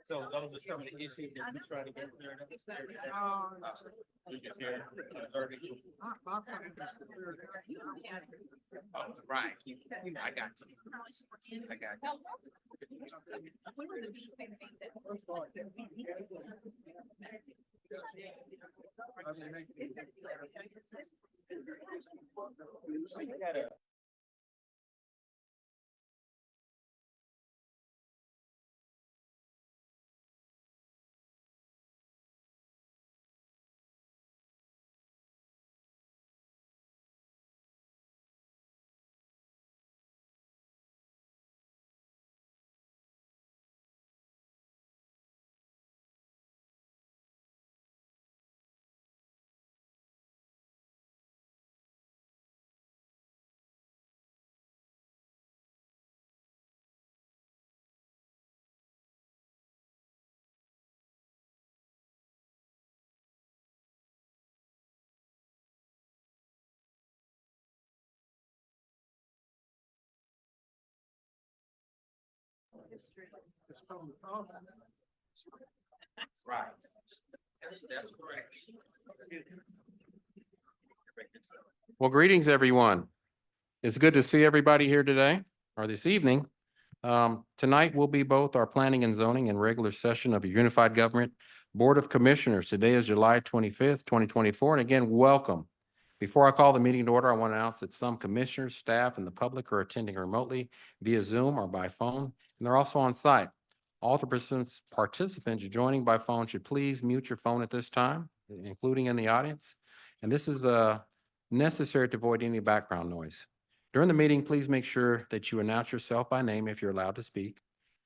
So those are some of the issues that we try to get there. Oh, right. I got you. I got you. Right. That's correct. Well, greetings, everyone. It's good to see everybody here today or this evening. Tonight will be both our planning and zoning and regular session of the Unified Government Board of Commissioners. Today is July 25th, 2024, and again, welcome. Before I call the meeting to order, I want to announce that some commissioners, staff, and the public are attending remotely via Zoom or by phone, and they're also on site. All the participants joining by phone should please mute your phone at this time, including in the audience. And this is necessary to avoid any background noise. During the meeting, please make sure that you announce yourself by name if you're allowed to speak,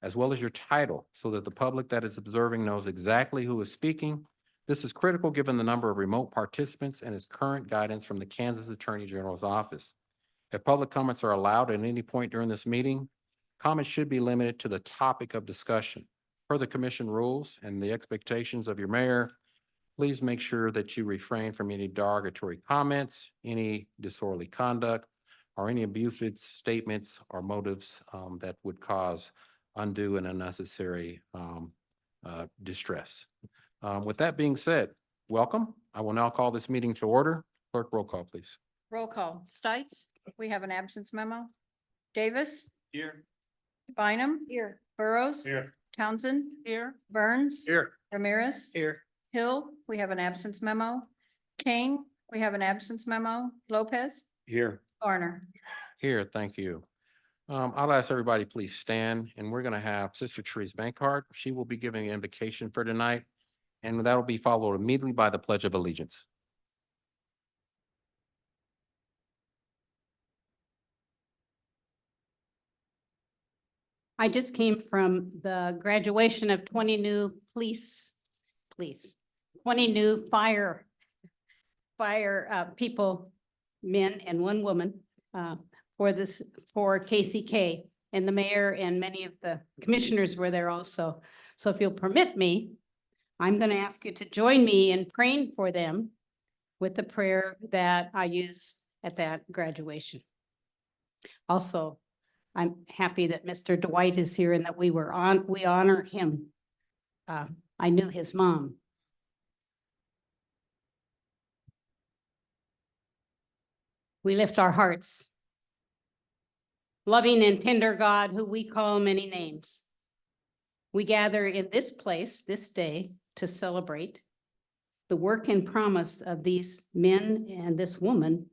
as well as your title, so that the public that is observing knows exactly who is speaking. This is critical given the number of remote participants and its current guidance from the Kansas Attorney General's office. If public comments are allowed at any point during this meeting, comments should be limited to the topic of discussion. Per the commission rules and the expectations of your mayor, please make sure that you refrain from any derogatory comments, any disorderly conduct, or any abusive statements or motives that would cause undue and unnecessary distress. With that being said, welcome. I will now call this meeting to order. Clerk, roll call, please. Roll call. Stites, we have an absence memo. Davis, Here. Bynum. Here. Burrows. Here. Townsend. Here. Burns. Here. Ramirez. Here. Hill, we have an absence memo. Kane, we have an absence memo. Lopez. Here. Garner. Here, thank you. I'll ask everybody, please stand, and we're going to have Sister Therese Bankart. She will be giving an invocation for tonight, and that'll be followed immediately by the Pledge of Allegiance. I just came from the graduation of 20 new 20 new fire people, men and one woman, for KCK, and the mayor and many of the commissioners were there also. So if you'll permit me, I'm going to ask you to join me in praying for them with the prayer that I used at that graduation. Also, I'm happy that Mr. Dwight is here and that we honor him. I knew his mom. We lift our hearts. Loving and tender God, who we call many names. We gather in this place this day to celebrate the work and promise of these men and this woman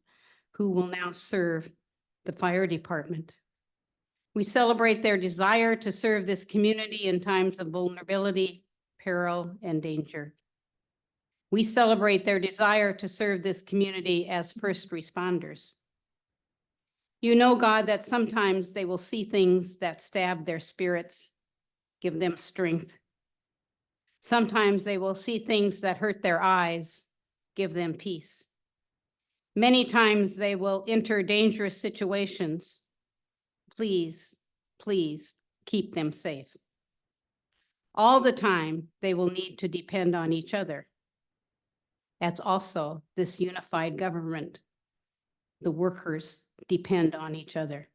who will now serve the fire department. We celebrate their desire to serve this community in times of vulnerability, peril, and danger. We celebrate their desire to serve this community as first responders. You know, God, that sometimes they will see things that stab their spirits, give them strength. Sometimes they will see things that hurt their eyes, give them peace. Many times they will enter dangerous situations. Please, please keep them safe. All the time, they will need to depend on each other. That's also this unified government. The workers depend on each other.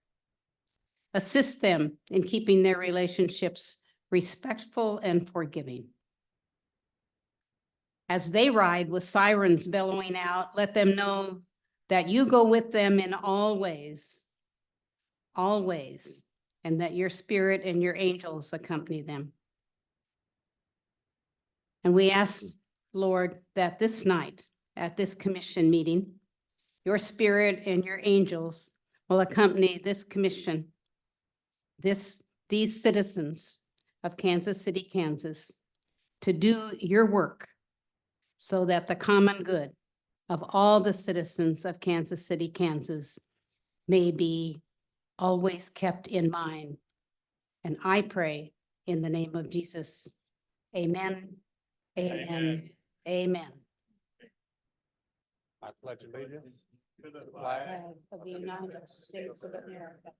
Assist them in keeping their relationships respectful and forgiving. As they ride with sirens bellowing out, let them know that you go with them in all ways, and that your spirit and your angels accompany them. And we ask, Lord, that this night at this commission meeting, your spirit and your angels will accompany this commission, these citizens of Kansas City, Kansas, to do your work so that the common good of all the citizens of Kansas City, Kansas may be always kept in mind. And I pray in the name of Jesus. Amen. Amen. Amen. I pledge allegiance to the Flag of the United States of America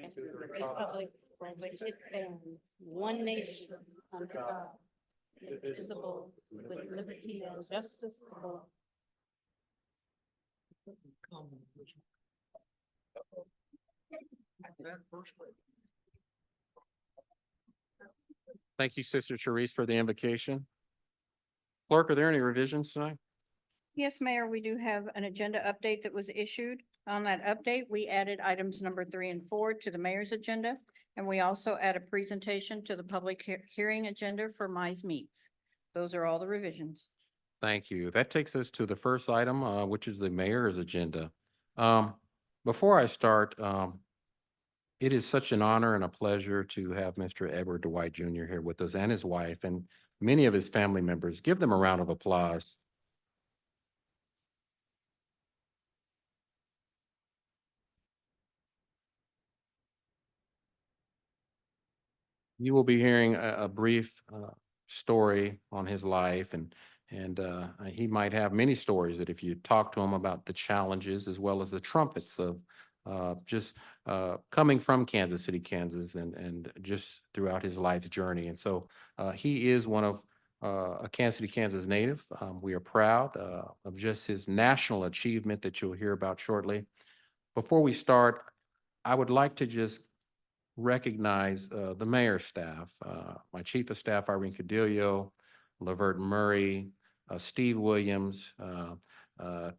and to the republic for which it stands, one nation under God, indivisible, with liberty and justice for all. Thank you, Sister Sharice, for the invocation. Clerk, are there any revisions tonight? Yes, Mayor, we do have an agenda update that was issued. On that update, we added items number 3 and 4 to the mayor's agenda. And we also add a presentation to the public hearing agenda for MISE Meets. Those are all the revisions. Thank you. That takes us to the first item, which is the mayor's agenda. Before I start, it is such an honor and a pleasure to have Mr. Edward Dwight Jr. here with us and his wife and many of his family members. Give them a round of applause. You will be hearing a brief story on his life, and he might have many stories that if you talk to him about the challenges as well as the trumpets of just coming from Kansas City, Kansas, and just throughout his life's journey. And so he is one of a Kansas City, Kansas native. We are proud of just his national achievement that you'll hear about shortly. Before we start, I would like to just recognize the mayor's staff, my chief of staff, Irene Cadillo, Lavert Murray, Steve Williams,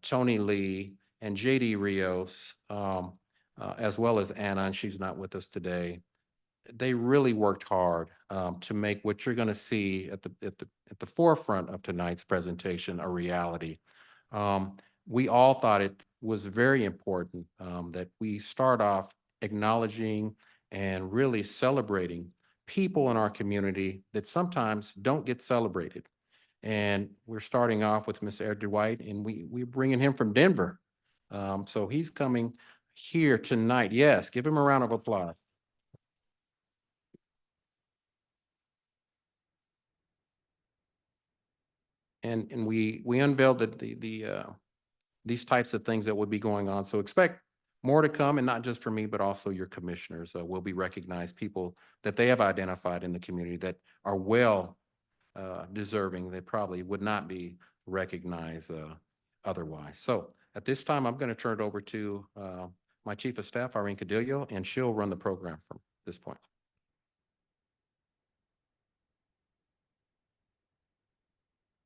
Tony Lee, and JD Rios, as well as Anna, and she's not with us today. They really worked hard to make what you're going to see at the forefront of tonight's presentation a reality. We all thought it was very important that we start off acknowledging and really celebrating people in our community that sometimes don't get celebrated. And we're starting off with Mr. Ed Dwight, and we're bringing him from Denver. So he's coming here tonight. Yes, give him a round of applause. And we unveiled these types of things that will be going on. So expect more to come, and not just for me, but also your commissioners will be recognized, people that they have identified in the community that are well deserving, that probably would not be recognized otherwise. So at this time, I'm going to turn it over to my chief of staff, Irene Cadillo, and she'll run the program from this point.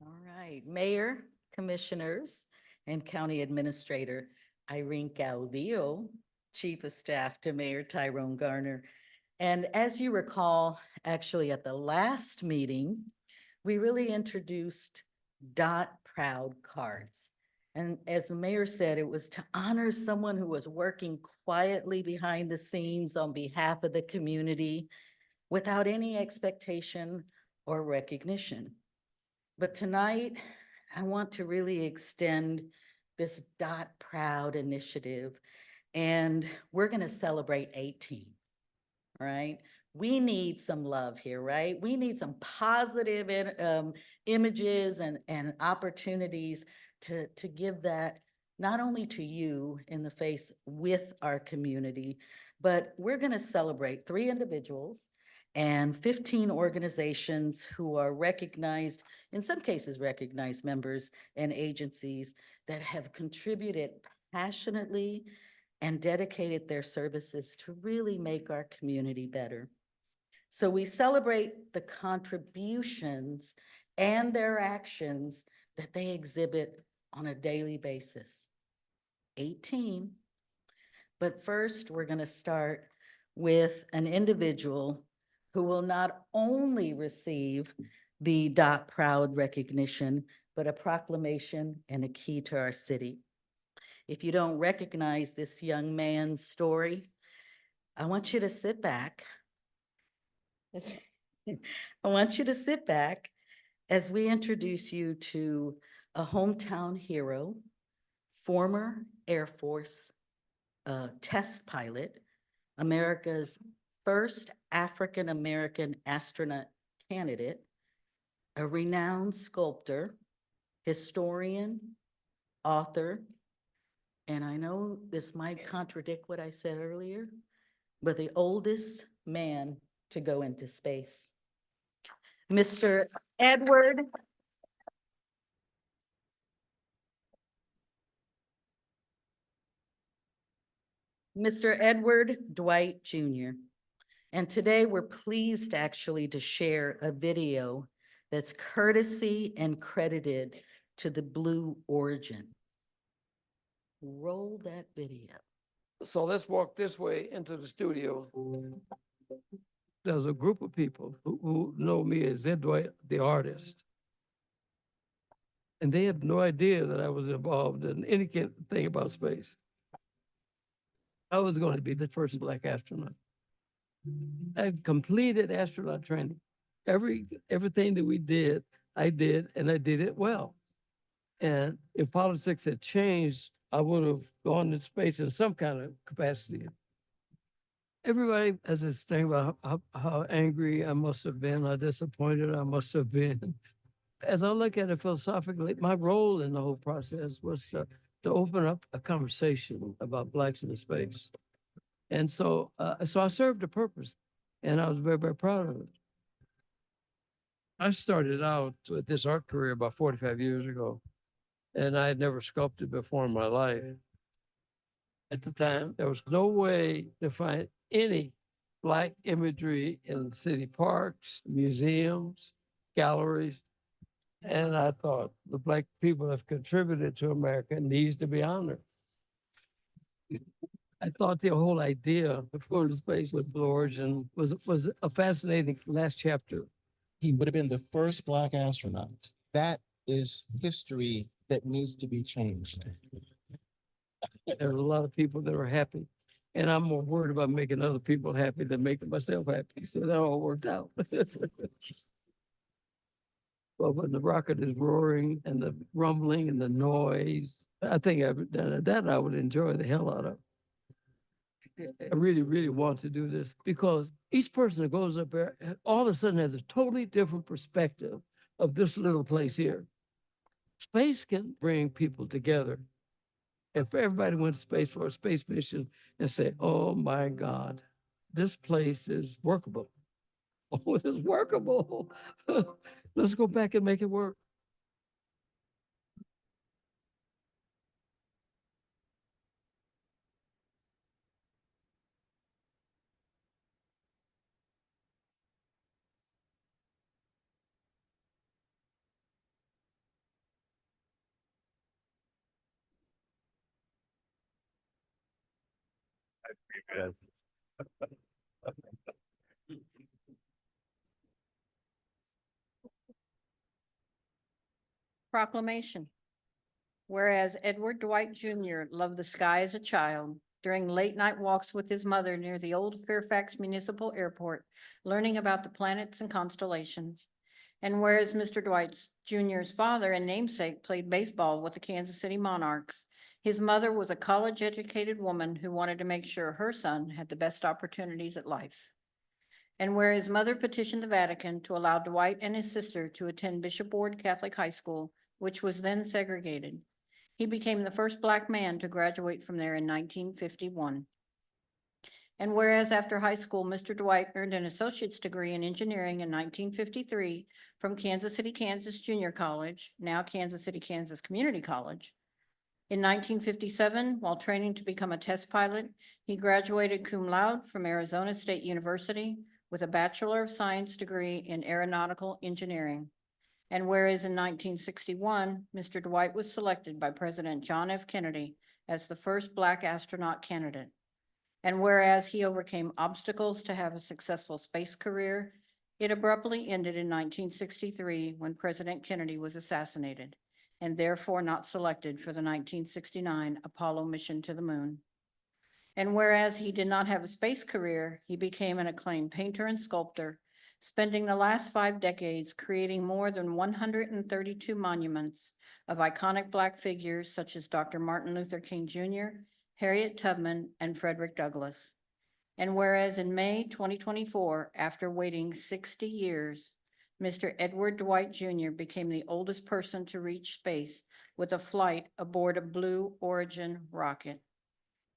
All right, Mayor, Commissioners, and County Administrator Irene Caudillo, Chief of Staff to Mayor Tyrone Garner. And as you recall, actually at the last meeting, we really introduced Dot Proud cards. And as the mayor said, it was to honor someone who was working quietly behind the scenes on behalf of the community without any expectation or recognition. But tonight, I want to really extend this Dot Proud initiative, and we're going to celebrate 18, right? We need some love here, right? We need some positive images and opportunities to give that not only to you in the face with our community, but we're going to celebrate 3 individuals and 15 organizations who are recognized, in some cases recognized members and agencies that have contributed passionately and dedicated their services to really make our community better. So we celebrate the contributions and their actions that they exhibit on a daily basis. 18. But first, we're going to start with an individual who will not only receive the Dot Proud recognition, but a proclamation and a key to our city. If you don't recognize this young man's story, I want you to sit back. I want you to sit back as we introduce you to a hometown hero, former Air Force test pilot, America's first African-American astronaut candidate, a renowned sculptor, historian, author, and I know this might contradict what I said earlier, but the oldest man to go into space. Mr. Edward Dwight Jr. And today we're pleased actually to share a video that's courtesy and credited to the Blue Origin. Roll that video. So let's walk this way into the studio. There's a group of people who know me as Ed Dwight, the artist. And they had no idea that I was involved in anything about space. I was going to be the first Black astronaut. I completed astronaut training. Everything that we did, I did, and I did it well. And if politics had changed, I would have gone to space in some kind of capacity. Everybody has this thing about how angry I must have been, how disappointed I must have been. As I look at it philosophically, my role in the whole process was to open up a conversation about Blacks in space. And so I served a purpose, and I was very, very proud of it. I started out with this art career about 45 years ago, and I had never sculpted before in my life. At the time, there was no way to find any Black imagery in city parks, museums, galleries. And I thought the Black people have contributed to America needs to be honored. I thought the whole idea of going to space with Blue Origin was a fascinating last chapter. He would have been the first Black astronaut. That is history that needs to be changed. There were a lot of people that were happy. And I'm more worried about making other people happy than making myself happy. So that all worked out. Well, when the rocket is roaring and the rumbling and the noise, I think that I would enjoy the hell out of. I really, really want to do this because each person that goes up there all of a sudden has a totally different perspective of this little place here. Space can bring people together. If everybody went to space for a space mission and say, oh my God, this place is workable. Oh, it's workable. Let's go back and make it work. Proclamation. Whereas Edward Dwight Jr. loved the sky as a child, during late night walks with his mother near the old Fairfax Municipal Airport, learning about the planets and constellations. And whereas Mr. Dwight Jr.'s father and namesake played baseball with the Kansas City Monarchs, his mother was a college-educated woman who wanted to make sure her son had the best opportunities at life. And where his mother petitioned the Vatican to allow Dwight and his sister to attend Bishop Ward Catholic High School, which was then segregated. He became the first Black man to graduate from there in 1951. And whereas after high school, Mr. Dwight earned an associate's degree in engineering in 1953 from Kansas City, Kansas Junior College, now Kansas City, Kansas Community College. In 1957, while training to become a test pilot, he graduated cum laude from Arizona State University with a Bachelor of Science degree in Aeronautical Engineering. And whereas in 1961, Mr. Dwight was selected by President John F. Kennedy as the first Black astronaut candidate. And whereas he overcame obstacles to have a successful space career, it abruptly ended in 1963 when President Kennedy was assassinated, and therefore not selected for the 1969 Apollo mission to the moon. And whereas he did not have a space career, he became an acclaimed painter and sculptor, spending the last 5 decades creating more than 132 monuments of iconic Black figures such as Dr. Martin Luther King Jr., Harriet Tubman, and Frederick Douglass. And whereas in May 2024, after waiting 60 years, Mr. Edward Dwight Jr. became the oldest person to reach space with a flight aboard a Blue Origin rocket.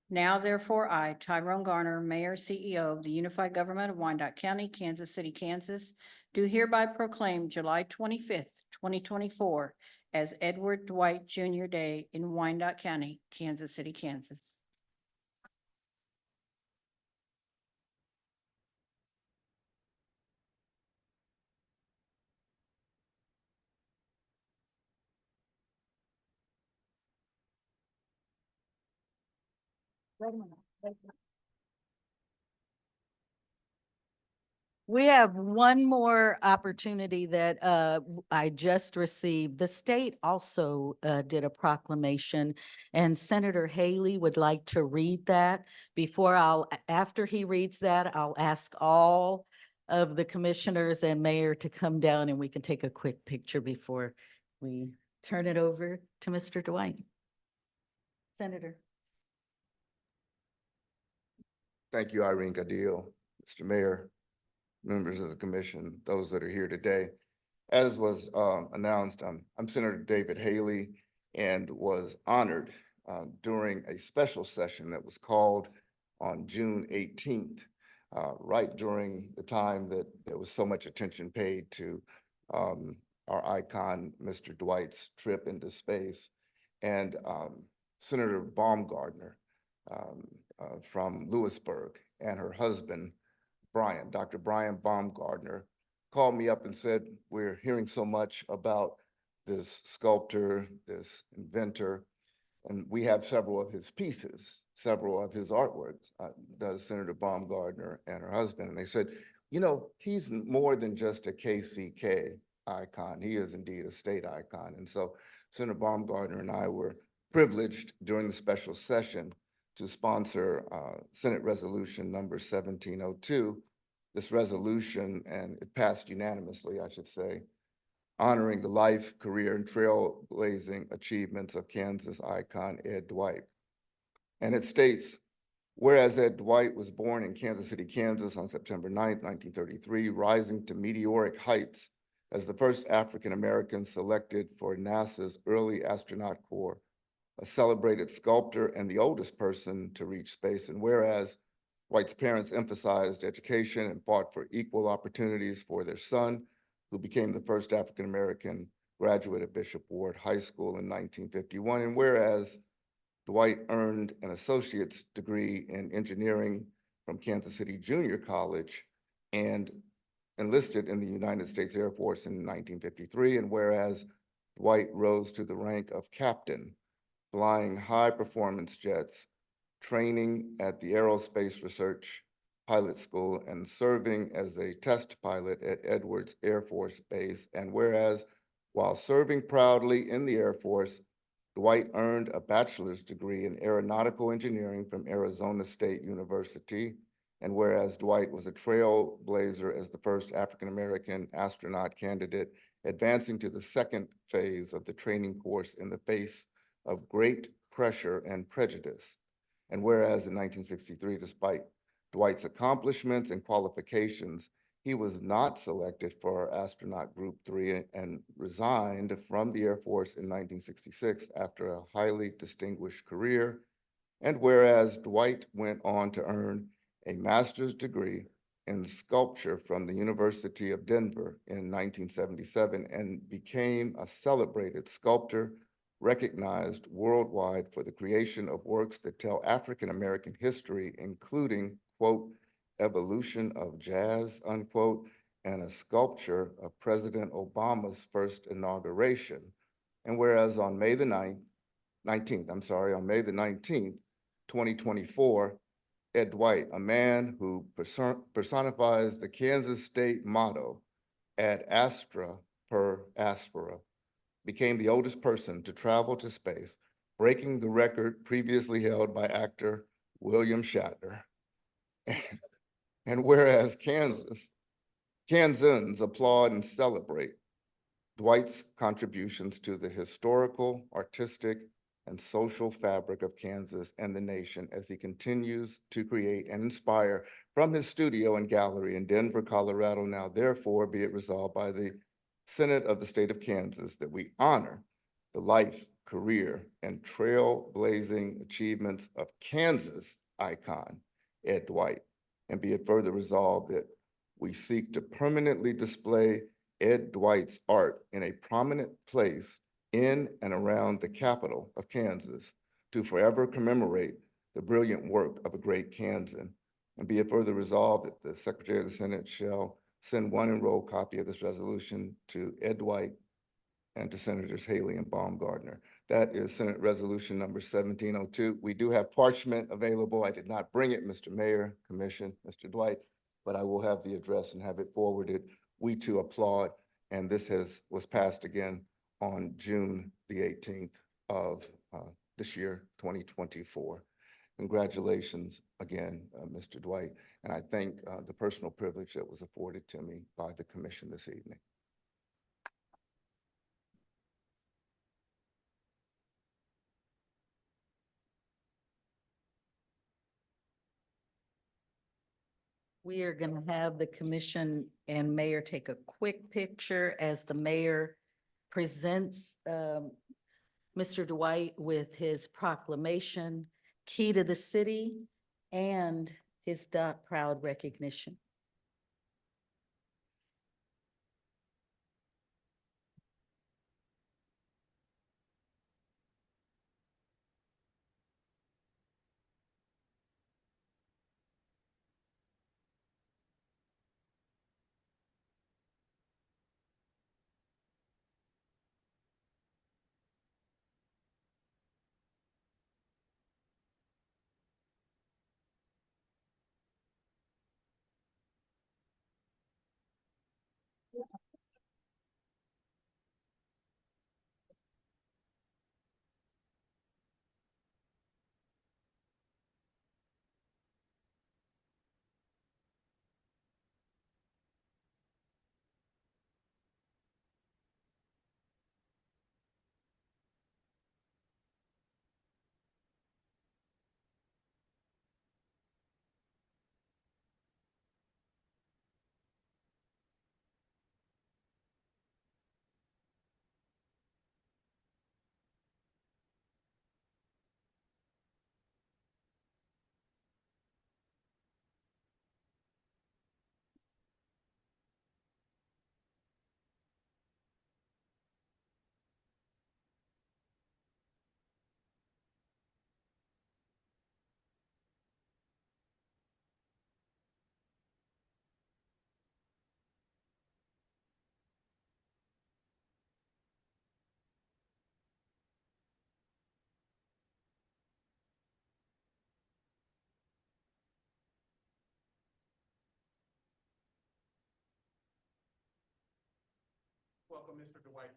Now therefore, I, Tyrone Garner, Mayor, CEO of the Unified Government of Wyandotte County, Kansas City, Kansas, do hereby proclaim July 25th, 2024 as Edward Dwight Jr. Day in Wyandotte County, Kansas City, Kansas. We have one more opportunity that I just received. The state also did a proclamation, and Senator Haley would like to read that. After he reads that, I'll ask all of the commissioners and mayor to come down and we can take a quick picture before we turn it over to Mr. Dwight. Senator. Thank you, Irene Cadillo, Mr. Mayor, members of the commission, those that are here today. As was announced, I'm Senator David Haley and was honored during a special session that was called on June 18th, right during the time that there was so much attention paid to our icon, Mr. Dwight's trip into space. And Senator Baumgardner from Lewisburg and her husband, Brian, Dr. Brian Baumgardner, called me up and said, we're hearing so much about this sculptor, this inventor, and we have several of his pieces, several of his artworks, does Senator Baumgardner and her husband. And they said, you know, he's more than just a KCK icon. He is indeed a state icon. And so Senator Baumgardner and I were privileged during the special session to sponsor Senate Resolution number 1702. This resolution, and it passed unanimously, I should say, honoring the life, career, and trailblazing achievements of Kansas icon Ed Dwight. And it states, whereas Ed Dwight was born in Kansas City, Kansas on September 9th, 1933, rising to meteoric heights as the first African-American selected for NASA's early astronaut corps, a celebrated sculptor and the oldest person to reach space. And whereas Dwight's parents emphasized education and fought for equal opportunities for their son, who became the first African-American graduate of Bishop Ward High School in 1951. And whereas Dwight earned an associate's degree in engineering from Kansas City Junior College and enlisted in the United States Air Force in 1953. And whereas Dwight rose to the rank of captain, flying high-performance jets, training at the Aerospace Research Pilot School, and serving as a test pilot at Edwards Air Force Base. And whereas, while serving proudly in the Air Force, Dwight earned a bachelor's degree in aeronautical engineering from Arizona State University. And whereas Dwight was a trailblazer as the first African-American astronaut candidate, advancing to the second phase of the training course in the face of great pressure and prejudice. And whereas in 1963, despite Dwight's accomplishments and qualifications, he was not selected for astronaut group 3 and resigned from the Air Force in 1966 after a highly distinguished career. And whereas Dwight went on to earn a master's degree in sculpture from the University of Denver in 1977 and became a celebrated sculptor, recognized worldwide for the creation of works that tell African-American history, including, quote, evolution of jazz, unquote, and a sculpture of President Obama's first inauguration. And whereas on May the 19th, on May the 19th, 2024, Ed Dwight, a man who personifies the Kansas state motto, ad astra per aspera, became the oldest person to travel to space, breaking the record previously held by actor William Shatner. And whereas Kansans applaud and celebrate Dwight's contributions to the historical, artistic, and social fabric of Kansas and the nation as he continues to create and inspire from his studio and gallery in Denver, Colorado. Now, therefore, be it resolved by the Senate of the state of Kansas that we honor the life, career, and trailblazing achievements of Kansas icon, Ed Dwight. And be it further resolved that we seek to permanently display Ed Dwight's art in a prominent place in and around the capital of Kansas to forever commemorate the brilliant work of a great Kansan. And be it further resolved that the Secretary of the Senate shall send one enrolled copy of this resolution to Ed Dwight and to Senators Haley and Baumgardner. That is Senate Resolution number 1702. We do have parchment available. I did not bring it, Mr. Mayor, Commission, Mr. Dwight, but I will have the address and have it forwarded. We too applaud, and this was passed again on June the 18th of this year, 2024. Congratulations again, Mr. Dwight, and I thank the personal privilege that was afforded to me by the commission this evening. We are going to have the commission and mayor take a quick picture as the mayor presents Mr. Dwight with his proclamation, Key to the City, and his Dot Proud recognition. Welcome, Mr. Dwight.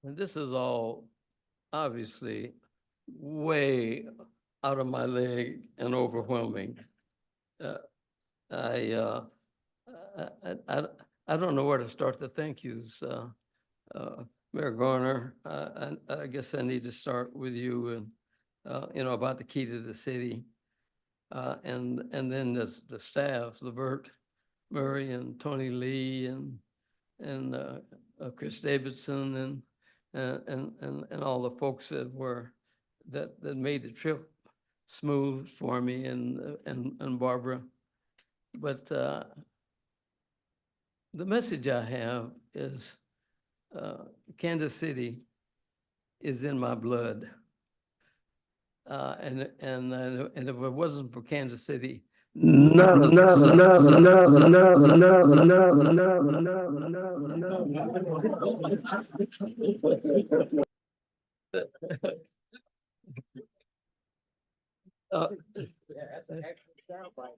And this is all obviously way out of my league and overwhelming. Uh, I, uh, I don't know where to start the thank yous. Mayor Garner, I guess I need to start with you and, about the key to the city. And then the staff, Levert Murray and Tony Lee and Chris Davidson and all the folks that made the trip smooth for me and Barbara. But the message I have is Kansas City is in my blood. And if it wasn't for Kansas City, none of this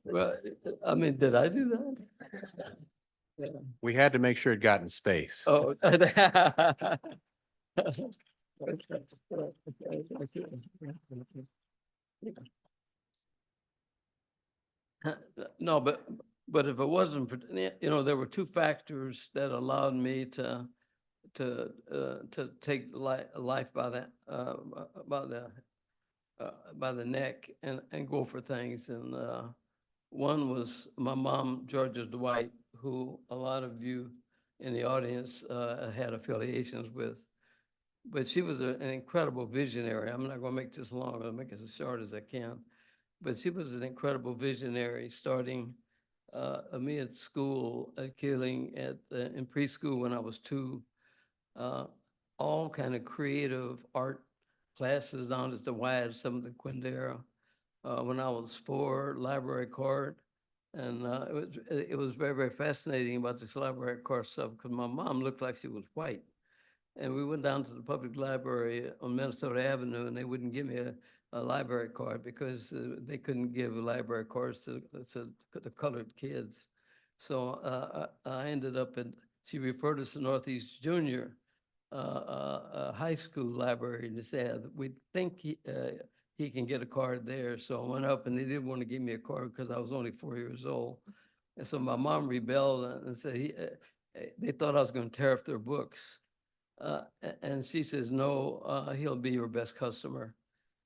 well, I mean, did I do that? We had to make sure it got in space. Oh. No, but if it wasn't for, there were two factors that allowed me to take life by the neck and go for things. And one was my mom, Georgia Dwight, who a lot of you in the audience had affiliations with. But she was an incredible visionary. I'm not going to make this long. I'll make it as short as I can. But she was an incredible visionary, starting me at school, at Keeling, in preschool when I was 2, all kind of creative art classes down at the Wyatt, some of the Quindera. When I was 4, library card. And it was very, very fascinating about this library card stuff because my mom looked like she was white. And we went down to the public library on Minnesota Avenue, and they wouldn't give me a library card because they couldn't give library cards to the colored kids. So I ended up she referred us to Northeast Junior high school library and said, we think he can get a card there. So I went up and they didn't want to give me a card because I was only 4 years old. And so my mom rebelled and said, they thought I was going to tear up their books. And she says, no, he'll be your best customer.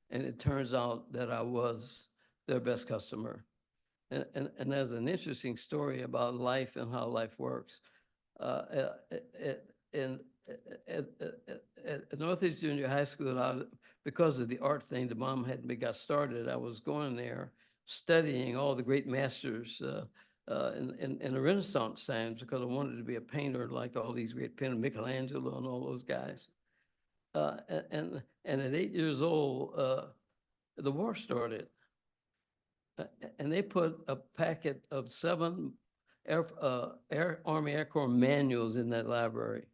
And it turns out that I was their best customer. And there's an interesting story about life and how life works. At Northeast Junior High School, because of the art thing, the mom had me got started. I was going there studying all the great masters in the Renaissance times because I wanted to be a painter like all these great painters, Michelangelo and all those guys. And at 8 years old, the war started. And they put a packet of 7 Army Air Corps manuals in that library.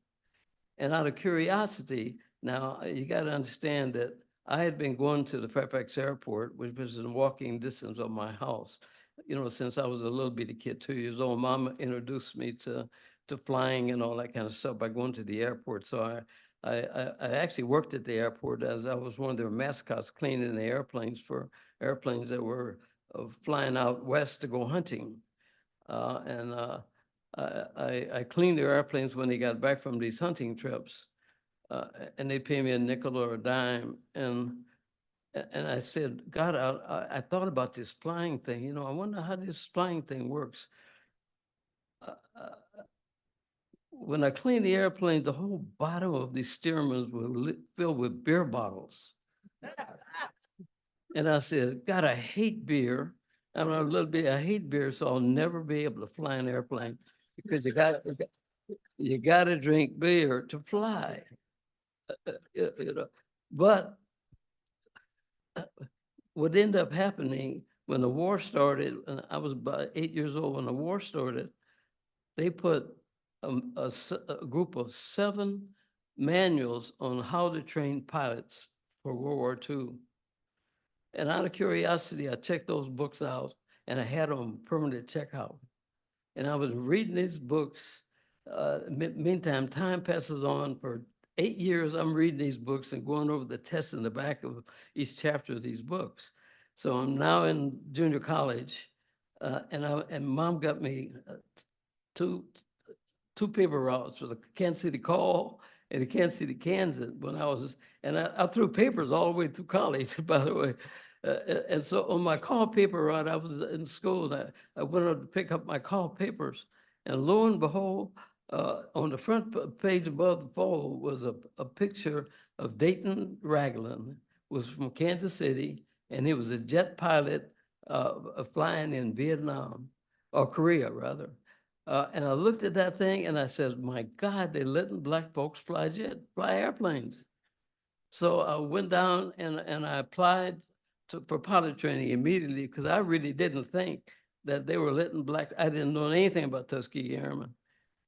And out of curiosity, now you got to understand that I had been going to the Fairfax Airport, which was in walking distance of my house, since I was a little bitty kid, 2 years old. Mom introduced me to flying and all that kind of stuff by going to the airport. So I actually worked at the airport as I was one of their mascots, cleaning the airplanes for airplanes that were flying out west to go hunting. I cleaned their airplanes when they got back from these hunting trips, and they pay me a nickel or a dime. And I said, God, I thought about this flying thing. I wonder how this flying thing works. When I cleaned the airplane, the whole bottom of these steering wheels were filled with beer bottles. And I said, God, I hate beer. I'm a little bit, I hate beer, so I'll never be able to fly an airplane because you got to drink beer to fly. But what ended up happening when the war started, and I was about 8 years old when the war started, they put a group of 7 manuals on how to train pilots for World War II. And out of curiosity, I checked those books out and I had them permanent checkout. And I was reading these books. Meantime, time passes on. For 8 years, I'm reading these books and going over the tests in the back of each chapter of these books. So I'm now in junior college, and Mom got me two paper routes for the Kansas City Call and the Kansas City Kansas when I was, and I threw papers all the way through college, by the way. And so on my call paper ride, I was in school, and I went up to pick up my call papers. And lo and behold, on the front page above the fold was a picture of Dayton Ragland, was from Kansas City, and he was a jet pilot flying in Vietnam, or Korea rather. And I looked at that thing and I said, my God, they're letting black folks fly airplanes. So I went down and I applied for pilot training immediately because I really didn't think that they were letting I didn't know anything about Tuskegee Airmen.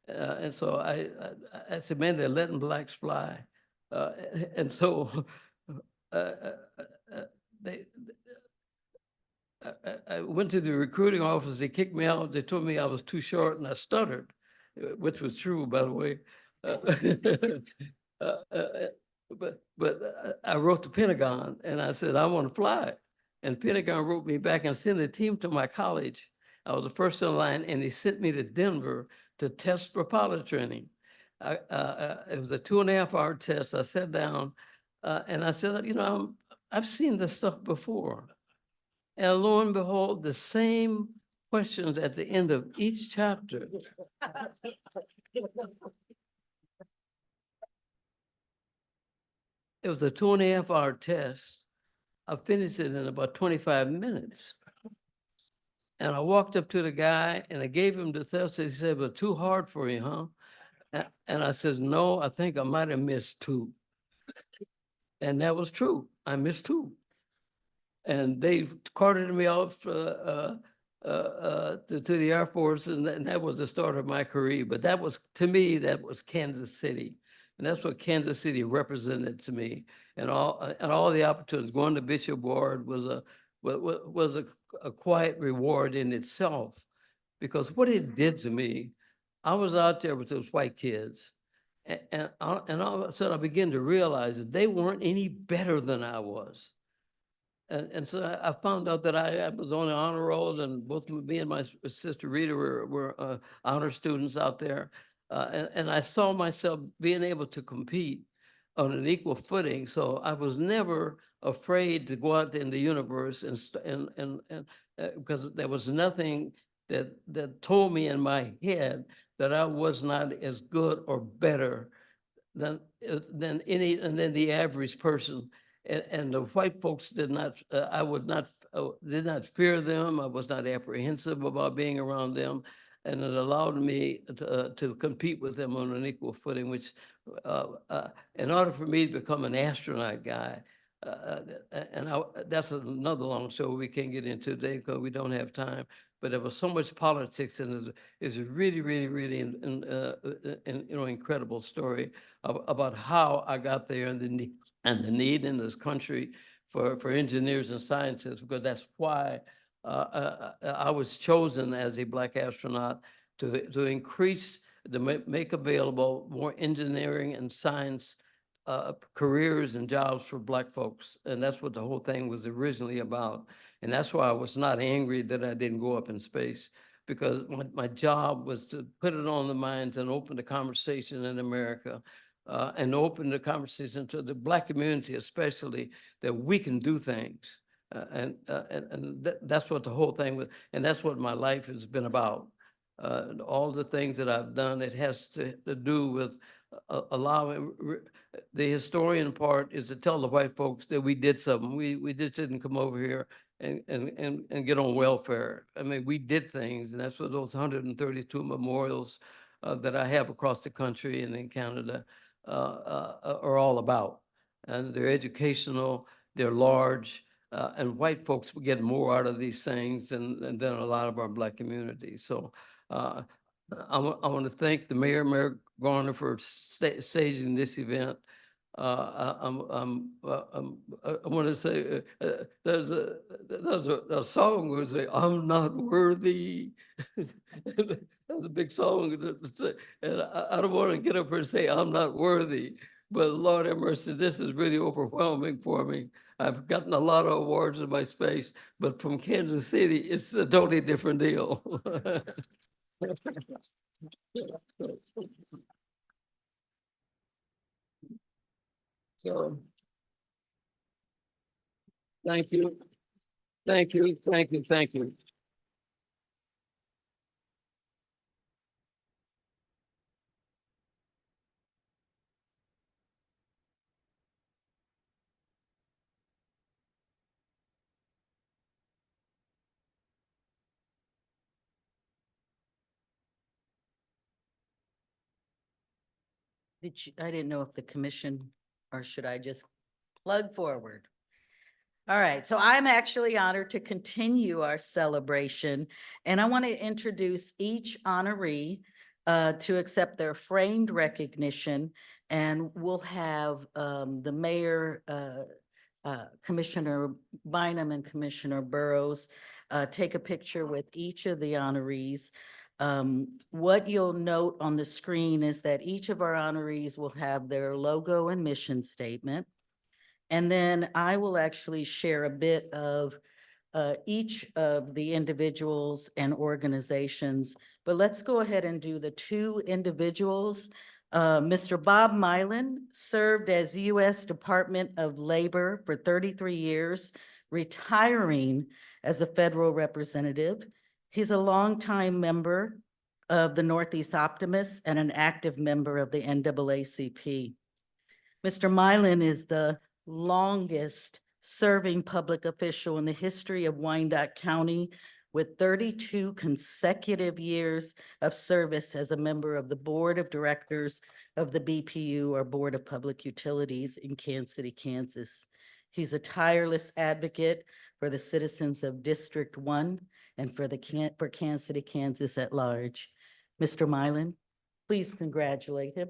And so I said, man, they're letting blacks fly. And so uh, uh, uh, they, I went to the recruiting office, they kicked me out, they told me I was too short and I stuttered, which was true, by the way. Uh, uh, uh, but I wrote the Pentagon and I said, I want to fly. And Pentagon wrote me back and sent a team to my college. I was the first in line and they sent me to Denver to test for pilot training. It was a 2.5-hour test. I sat down and I said, you know, I've seen this stuff before. And lo and behold, the same questions at the end of each chapter. It was a 2.5-hour test. I finished it in about 25 minutes. And I walked up to the guy and I gave him the test. He said, "Well, too hard for you, huh?" And I said, "No, I think I might have missed 2." And that was true. I missed 2. And they carted me off to the Air Force, and that was the start of my career. But that was, to me, that was Kansas City. And that's what Kansas City represented to me. And all the opportunities, going to Bishop Ward was a quiet reward in itself. Because what it did to me, I was out there with those white kids. And all of a sudden I began to realize that they weren't any better than I was. And so I found out that I was on the honor rolls, and both me and my sister Rita were honor students out there. And I saw myself being able to compete on an equal footing. So I was never afraid to go out in the universe because there was nothing that told me in my head that I was not as good or better than the average person. And the white folks did not, I would not, did not fear them. I was not apprehensive about being around them. And it allowed me to compete with them on an equal footing, which in order for me to become an astronaut guy, that's another long show we can't get into today because we don't have time. But there was so much politics, and it's a really, really, really, incredible story about how I got there and the need in this country for engineers and scientists, because that's why I was chosen as a Black astronaut to increase, to make available more engineering and science careers and jobs for Black folks. And that's what the whole thing was originally about. And that's why I was not angry that I didn't go up in space, because my job was to put it on the minds and open the conversation in America and open the conversation to the Black community, especially, that we can do things. That's what the whole thing was. And that's what my life has been about. All the things that I've done, it has to do with allowing, the historian part is to tell the white folks that we did something. We just didn't come over here and get on welfare. I mean, we did things, and that's what those 132 memorials that I have across the country and in Canada are all about. And they're educational, they're large, and white folks get more out of these things than a lot of our Black communities. So I want to thank the Mayor Garner, for staging this event. I want to say there's a song where say, "I'm not worthy." That's a big song, and I don't want to get up here and say I'm not worthy. But Lord have mercy, this is really overwhelming for me. I've gotten a lot of awards in my space, but from Kansas City, it's a totally different deal. So, thank you. Thank you, thank you, thank you. I didn't know if the commission, or should I just plug forward? All right, so I'm actually honored to continue our celebration, and I want to introduce each honoree to accept their framed recognition, and we'll have the mayor, Commissioner Bynum and Commissioner Burrows take a picture with each of the honorees. What you'll note on the screen is that each of our honorees will have their logo and mission statement. And then I will actually share a bit of each of the individuals and organizations. But let's go ahead and do the two individuals. Mr. Bob Mylan served as U.S. Department of Labor for 33 years, retiring as a federal representative. He's a longtime member of the Northeast Optimists and an active member of the NAACP. Mr. Mylan is the longest serving public official in the history of Wyandotte County, with 32 consecutive years of service as a member of the Board of Directors of the BPU, or Board of Public Utilities, in Kansas City, Kansas. He's a tireless advocate for the citizens of District 1 and for Kansas City, Kansas at large. Mr. Mylan, please congratulate him.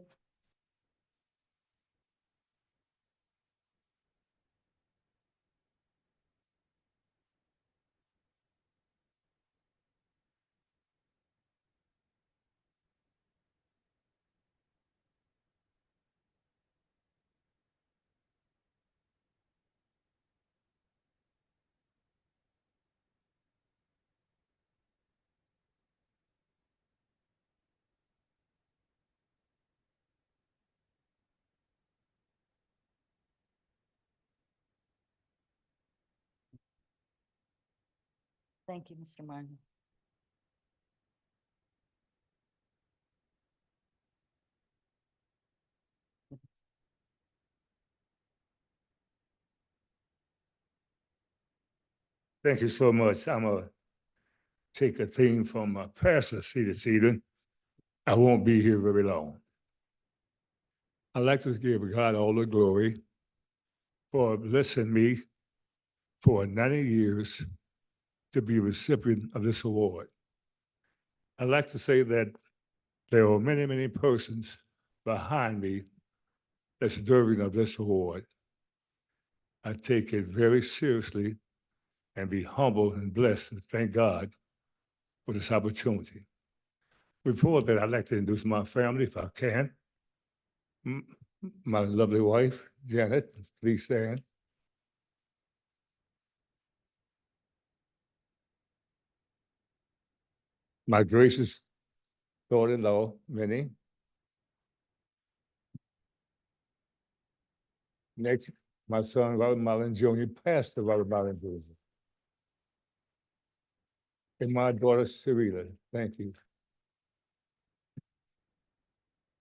Thank you, Mr. Martin. Thank you so much. I'm gonna take a theme from Pastor C this evening. I won't be here very long. I'd like to give God all the glory for blessing me for 90 years to be a recipient of this award. I'd like to say that there are many, many persons behind me that's deserving of this award. I take it very seriously and be humble and blessed and thank God for this opportunity. Before that, I'd like to introduce my family if I can. My lovely wife, Janet, please stand. My gracious daughter-in-law, Minnie. Next, my son, Robert Mullen Jr., Pastor Robert Mullen Jr. And my daughter, Sarita. Thank you.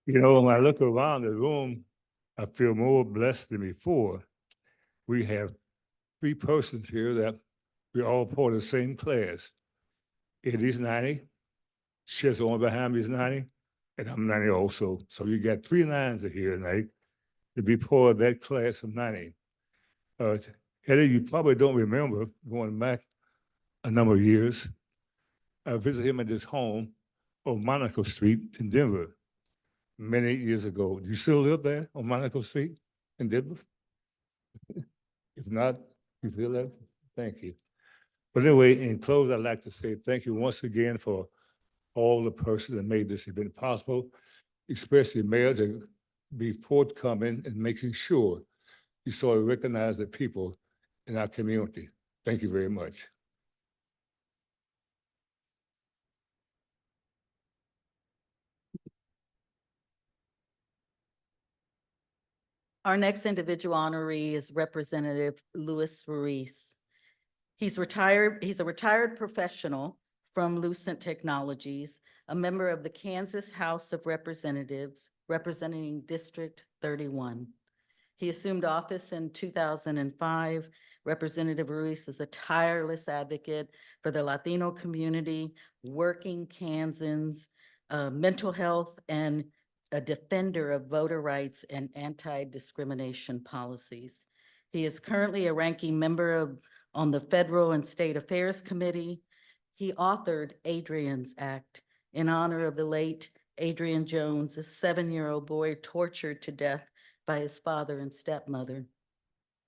You know, when I look around the room, I feel more blessed than before. We have 3 persons here that we're all part of the same class. Eddie's 90, Chess on behind me is 90, and I'm 90 also. So you got 3 nines here tonight to be part of that class of 90. Eddie, you probably don't remember going back a number of years. I visited him at his home on Monaco Street in Denver many years ago. Do you still live there on Monaco Street in Denver? If not, you feel that? Thank you. But anyway, in close, I'd like to say thank you once again for all the persons that made this event possible, especially Mayor, to be forthcoming and making sure you sort of recognize the people in our community. Thank you very much. Our next individual honoree is Representative Luis Ruiz. He's a retired professional from Lucent Technologies, a member of the Kansas House of Representatives, representing District 31. He assumed office in 2005. Representative Ruiz is a tireless advocate for the Latino community, working Kansans, mental health, and a defender of voter rights and anti-discrimination policies. He is currently a ranking member on the Federal and State Affairs Committee. He authored Adrian's Act in honor of the late Adrian Jones, a 7-year-old boy tortured to death by his father and stepmother.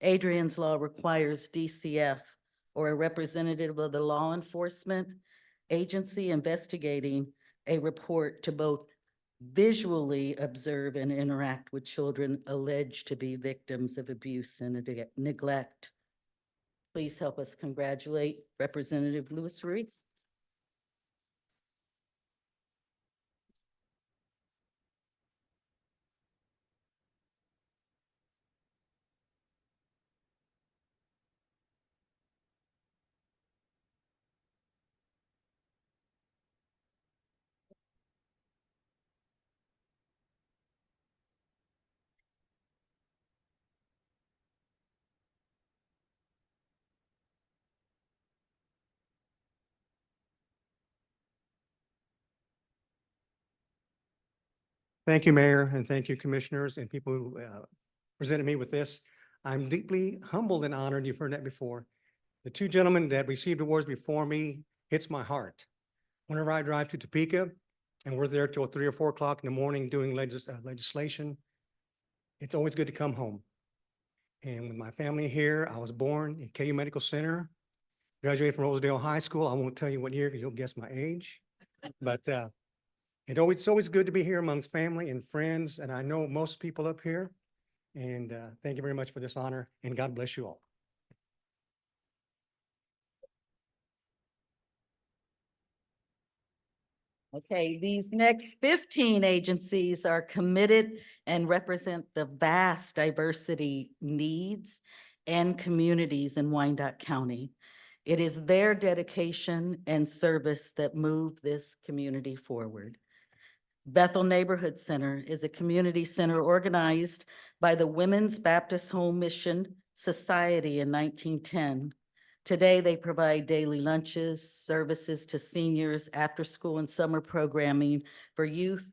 Adrian's Law requires DCF, or a representative of the law enforcement agency investigating a report, to both visually observe and interact with children alleged to be victims of abuse and neglect. Please help us congratulate Representative Luis Ruiz. Thank you, Mayor, and thank you, Commissioners and people who presented me with this. I'm deeply humbled and honored. You've heard that before. The two gentlemen that received awards before me hits my heart. Whenever I drive to Topeka and we're there till 3 or 4 o'clock in the morning doing legislation, it's always good to come home. And with my family here, I was born at KU Medical Center, graduated from Rosedale High School. I won't tell you what year because you'll guess my age. But it's always good to be here amongst family and friends, and I know most people up here. And thank you very much for this honor, and God bless you all. Okay, these next 15 agencies are committed and represent the vast diversity needs and communities in Wyandotte County. It is their dedication and service that move this community forward. Bethel Neighborhood Center is a community center organized by the Women's Baptist Home Mission Society in 1910. Today, they provide daily lunches, services to seniors, after-school and summer programming for youth,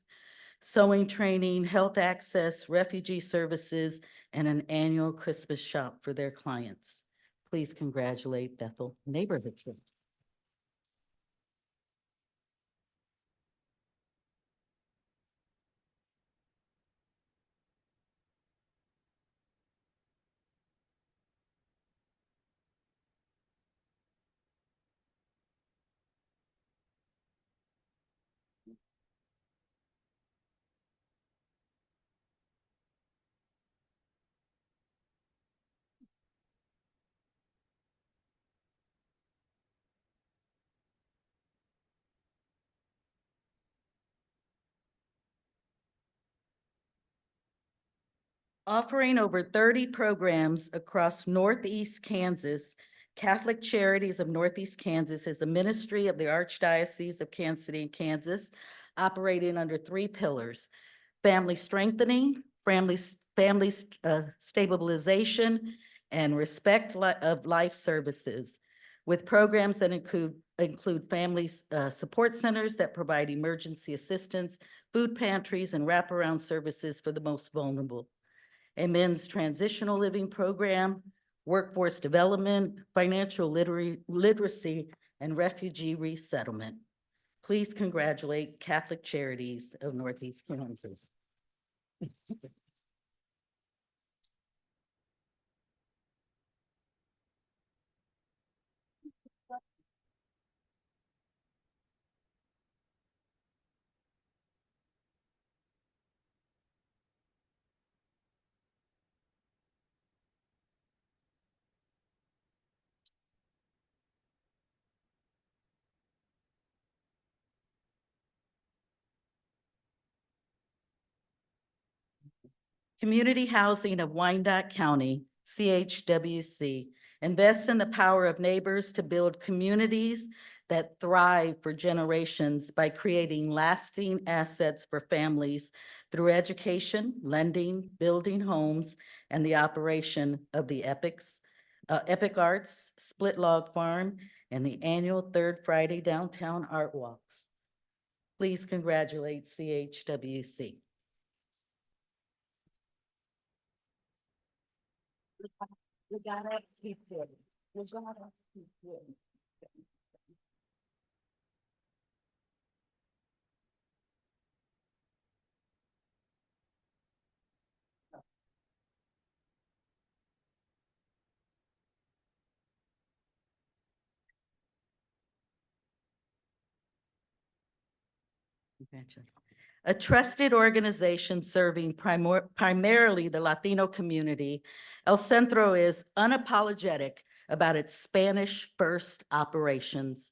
sewing training, health access, refugee services, and an annual Christmas shop for their clients. Please congratulate Bethel Neighborhood Center. Offering over 30 programs across Northeast Kansas, Catholic Charities of Northeast Kansas is a ministry of the Archdiocese of Kansas City, Kansas, operating under 3 pillars: family strengthening, family stabilization, and respect of life services, with programs that include family support centers that provide emergency assistance, food pantries, and wraparound services for the most vulnerable, a men's transitional living program, workforce development, financial literacy, and refugee resettlement. Please congratulate Catholic Charities of Northeast Kansas. Community Housing of Wyandotte County, CHWC, Invest in the power of neighbors to build communities that thrive for generations by creating lasting assets for families through education, lending, building homes, and the operation of the Epic Arts, Split Log Farm, and the annual Third Friday Downtown Art Walks. Please congratulate CHWC. We gotta keep it. We gotta keep it. Congratulations. A trusted organization serving primarily the Latino community, El Centro is unapologetic about its Spanish first operations,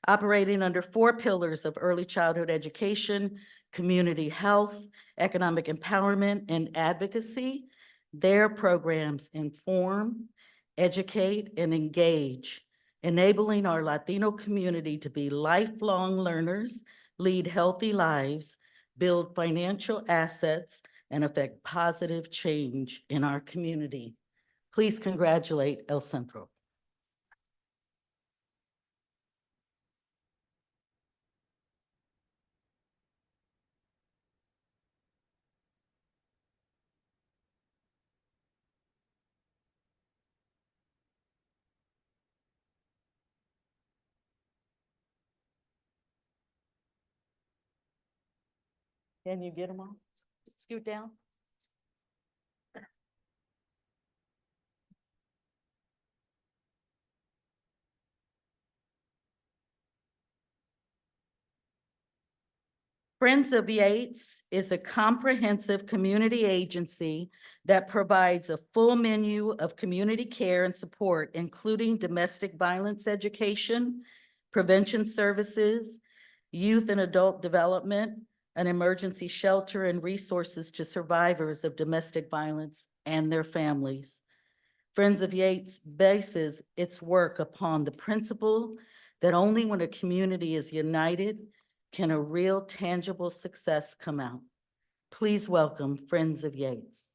operating under 4 pillars of early childhood education, community health, economic empowerment, and advocacy. Their programs inform, educate, and engage, enabling our Latino community to be lifelong learners, lead healthy lives, build financial assets, and affect positive change in our community. Please congratulate El Centro. Can you get them all? Scoot down. Friends of Yates is a comprehensive community agency that provides a full menu of community care and support, including domestic violence education, prevention services, youth and adult development, an emergency shelter, and resources to survivors of domestic violence and their families. Friends of Yates bases its work upon the principle that only when a community is united can a real tangible success come out. Please welcome Friends of Yates.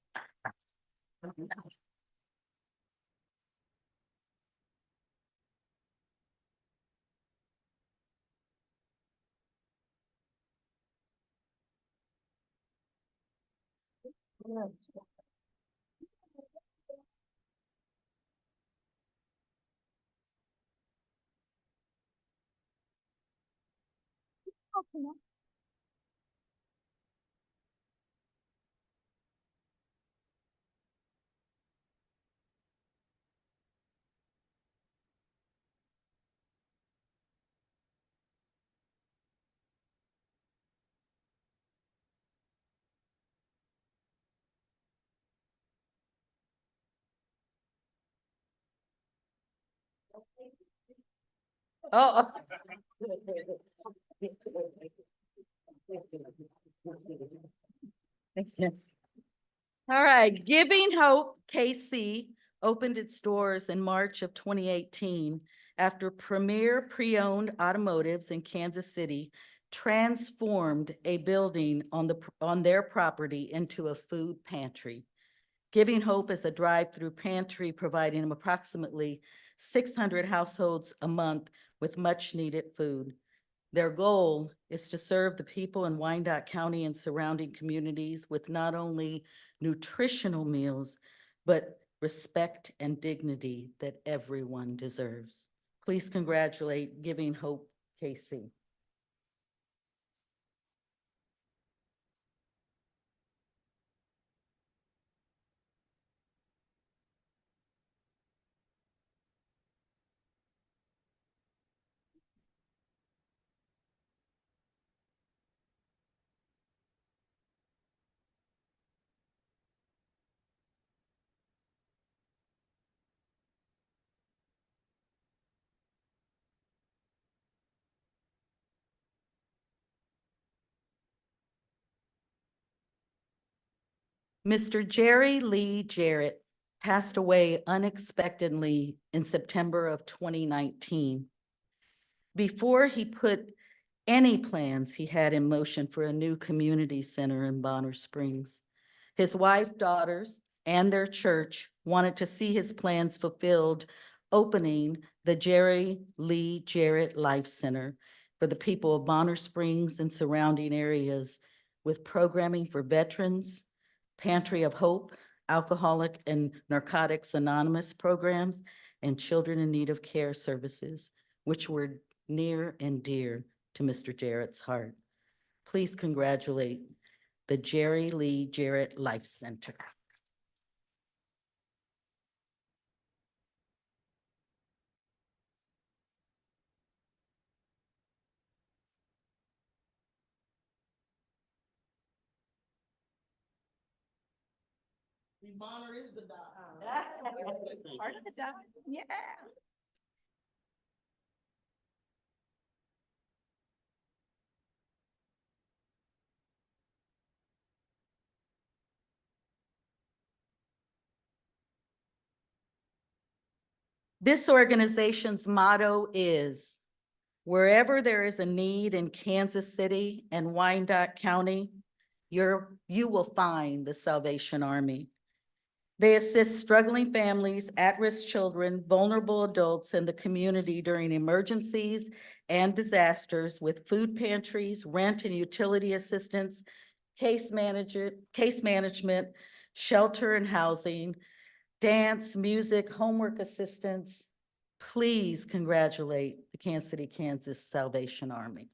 Oh. All right, Giving Hope KC opened its doors in March of 2018 after Premier Pre-Owned Automotives in Kansas City transformed a building on their property into a food pantry. Giving Hope is a drive-through pantry providing approximately 600 households a month with much-needed food. Their goal is to serve the people in Wyandotte County and surrounding communities with not only nutritional meals, but respect and dignity that everyone deserves. Please congratulate Giving Hope KC. Mr. Jerry Lee Jarrett. passed away unexpectedly in September of 2019. Before he put any plans he had in motion for a new community center in Bonner Springs, his wife, daughters, and their church wanted to see his plans fulfilled, opening the Jerry Lee Jarrett Life Center for the people of Bonner Springs and surrounding areas, with programming for veterans, Pantry of Hope, Alcoholic and Narcotics Anonymous programs, and children in need of care services, which were near and dear to Mr. Jarrett's heart. Please congratulate the Jerry Lee Jarrett Life Center. Bonner is the dot. Part of the dot, yeah. This organization's motto is, wherever there is a need in Kansas City and Wyandotte County, you will find the Salvation Army. They assist struggling families, at-risk children, vulnerable adults, and the community during emergencies and disasters with food pantries, rent and utility assistance, case management, shelter and housing, dance, music, homework assistance. Please congratulate the Kansas City, Kansas Salvation Army.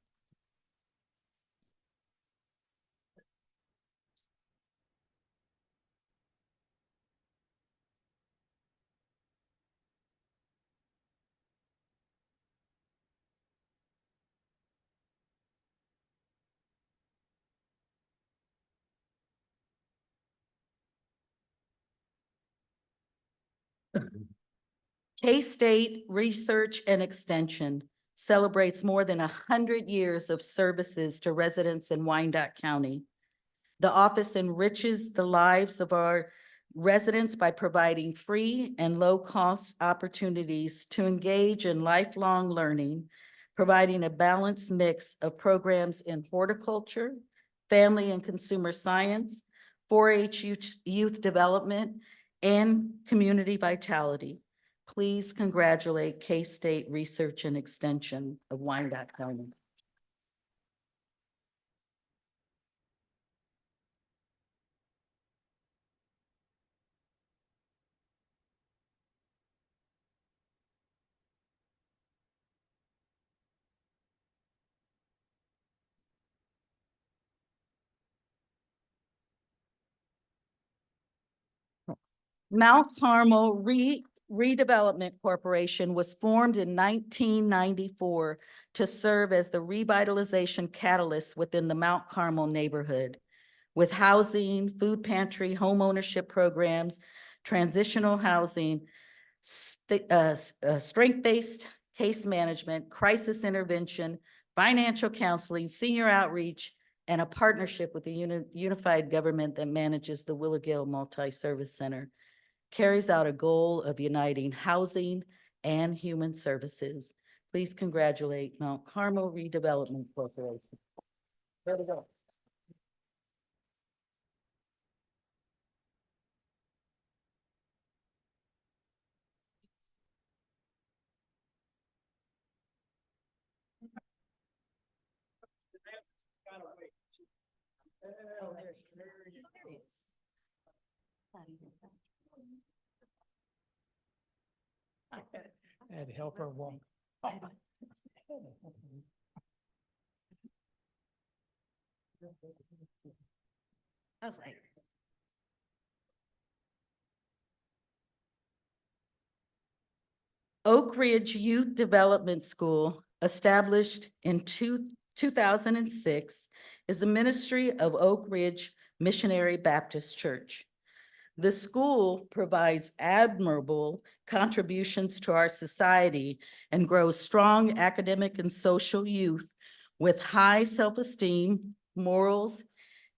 K-State Research and Extension celebrates more than 100 years of services to residents in Wyandotte County. The office enriches the lives of our residents by providing free and low-cost opportunities to engage in lifelong learning, providing a balanced mix of programs in horticulture, family and consumer science, 4-H youth development, and community vitality. Please congratulate K-State Research and Extension of Wyandotte County. Mount Carmel Redevelopment Corporation was formed in 1994 to serve as the revitalization catalyst within the Mount Carmel neighborhood, with housing, food pantry, home ownership programs, transitional housing, strength-based case management, crisis intervention, financial counseling, senior outreach, and a partnership with the unified government that manages the Willowgill Multi-Service Center. Carries out a goal of uniting housing and human services. Please congratulate Mount Carmel Redevelopment Corporation. There we go. I had to help her walk. I was like, Oak Ridge Youth Development School, established in 2006, is the ministry of Oak Ridge Missionary Baptist Church. The school provides admirable contributions to our society and grows strong academic and social youth with high self-esteem, morals,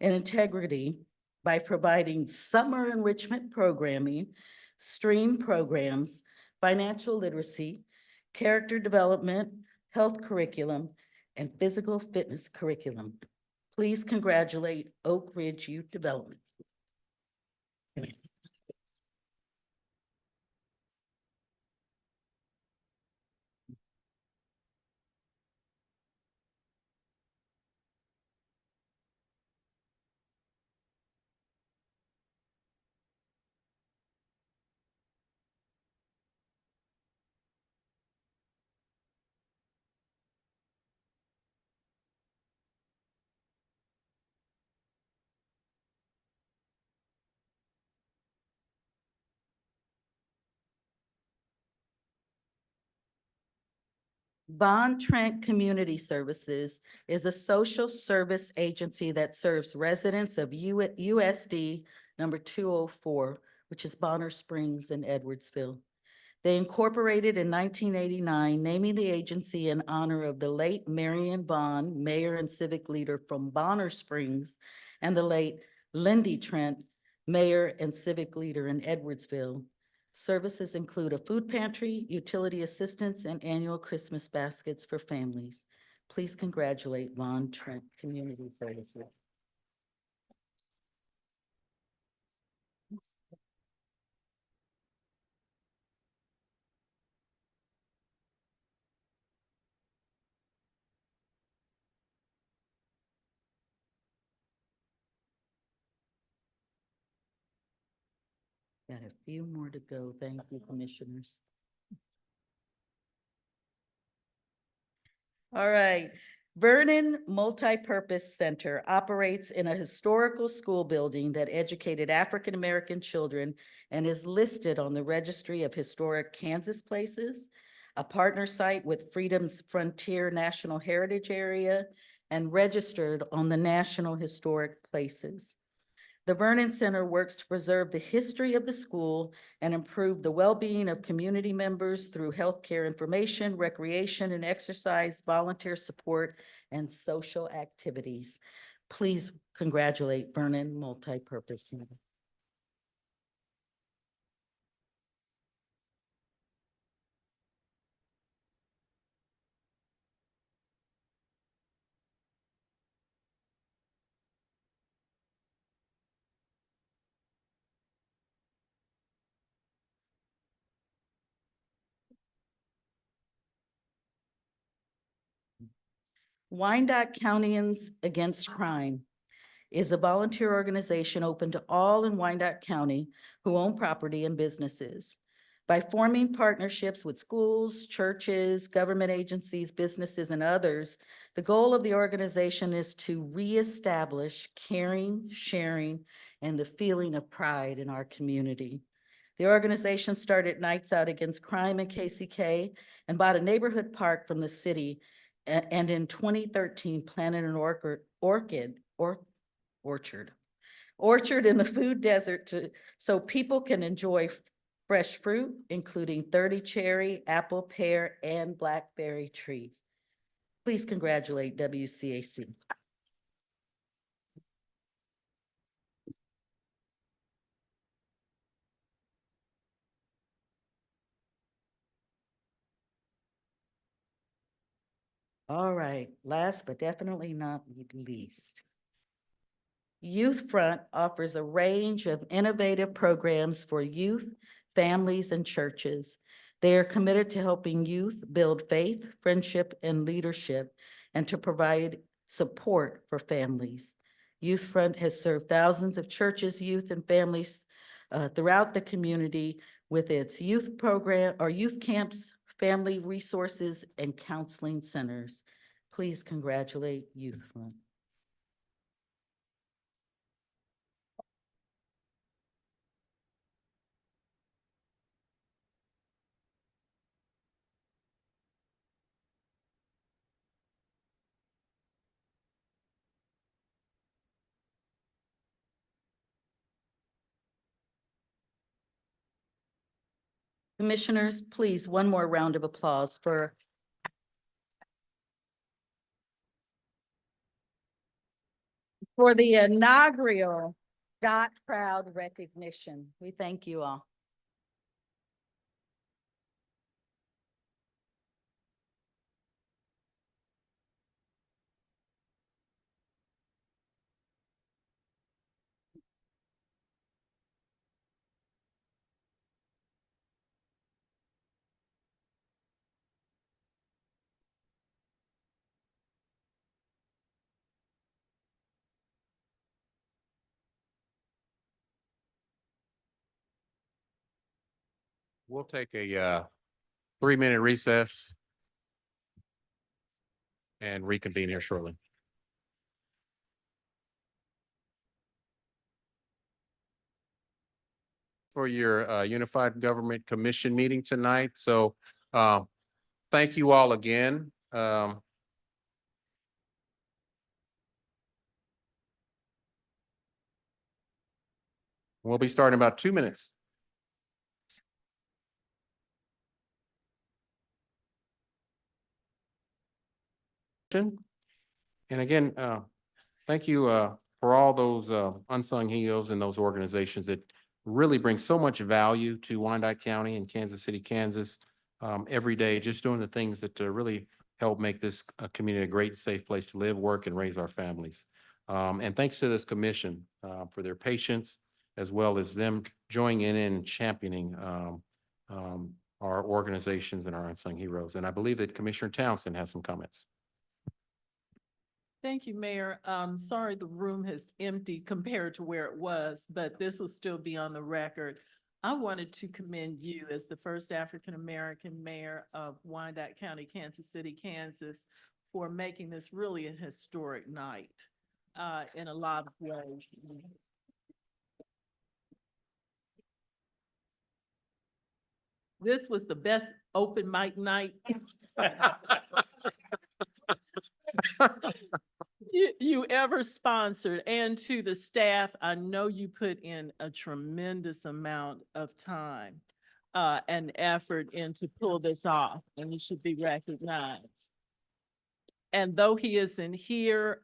and integrity by providing summer enrichment programming, STREAM programs, financial literacy, character development, health curriculum, and physical fitness curriculum. Please congratulate Oak Ridge Youth Development. Bond Trent Community Services is a social service agency that serves residents of USD number 204, which is Bonner Springs in Edwardsville. They incorporated in 1989, naming the agency in honor of the late Marion Bond, mayor and civic leader from Bonner Springs, and the late Lindy Trent, mayor and civic leader in Edwardsville. Services include a food pantry, utility assistance, and annual Christmas baskets for families. Please congratulate Bond Trent Community Services. Got a few more to go. Thank you, commissioners. All right. Vernon Multipurpose Center operates in a historical school building that educated African-American children and is listed on the Registry of Historic Kansas Places, a partner site with Freedom's Frontier National Heritage Area, and registered on the National Historic Places. The Vernon Center works to preserve the history of the school and improve the well-being of community members through healthcare information, recreation and exercise, volunteer support, and social activities. Please congratulate Vernon Multipurpose Center. Wyandotte Countyans Against Crime is a volunteer organization open to all in Wyandotte County who own property and businesses. By forming partnerships with schools, churches, government agencies, businesses, and others, the goal of the organization is to reestablish caring, sharing, and the feeling of pride in our community. The organization started Nights Out Against Crime in KCK and bought a neighborhood park from the city, and in 2013 planted an orchard in the food desert so people can enjoy fresh fruit, including 30 cherry, apple, pear, and blackberry trees. Please congratulate WCAC. All right, last but definitely not least. Youth Front offers a range of innovative programs for youth, families, and churches. They are committed to helping youth build faith, friendship, and leadership, and to provide support for families. Youth Front has served thousands of churches, youth, and families throughout the community with its youth program or youth camps, family resources, and counseling centers. Please congratulate Youth Front. Commissioners, please, one more round of applause for the inaugural Dot Crowd recognition. We thank you all. We'll take a 3-minute recess and reconvene here shortly. For your Unified Government Commission meeting tonight. So thank you all again. We'll be starting in about 2 minutes. And again, thank you for all those unsung heroes and those organizations that really bring so much value to Wyandotte County and Kansas City, Kansas, every day, just doing the things that really help make this community a great, safe place to live, work, and raise our families. And thanks to this commission for their patience, as well as them joining in and championing our organizations and our unsung heroes. And I believe that Commissioner Townsend has some comments. Thank you, Mayor. Sorry the room has emptied compared to where it was, but this will still be on the record. I wanted to commend you as the first African-American mayor of Wyandotte County, Kansas City, Kansas, for making this really a historic night in a lot of ways. This was the best open mic night you ever sponsored. And to the staff, I know you put in a tremendous amount of time and effort in to pull this off, and you should be recognized. And though he isn't here,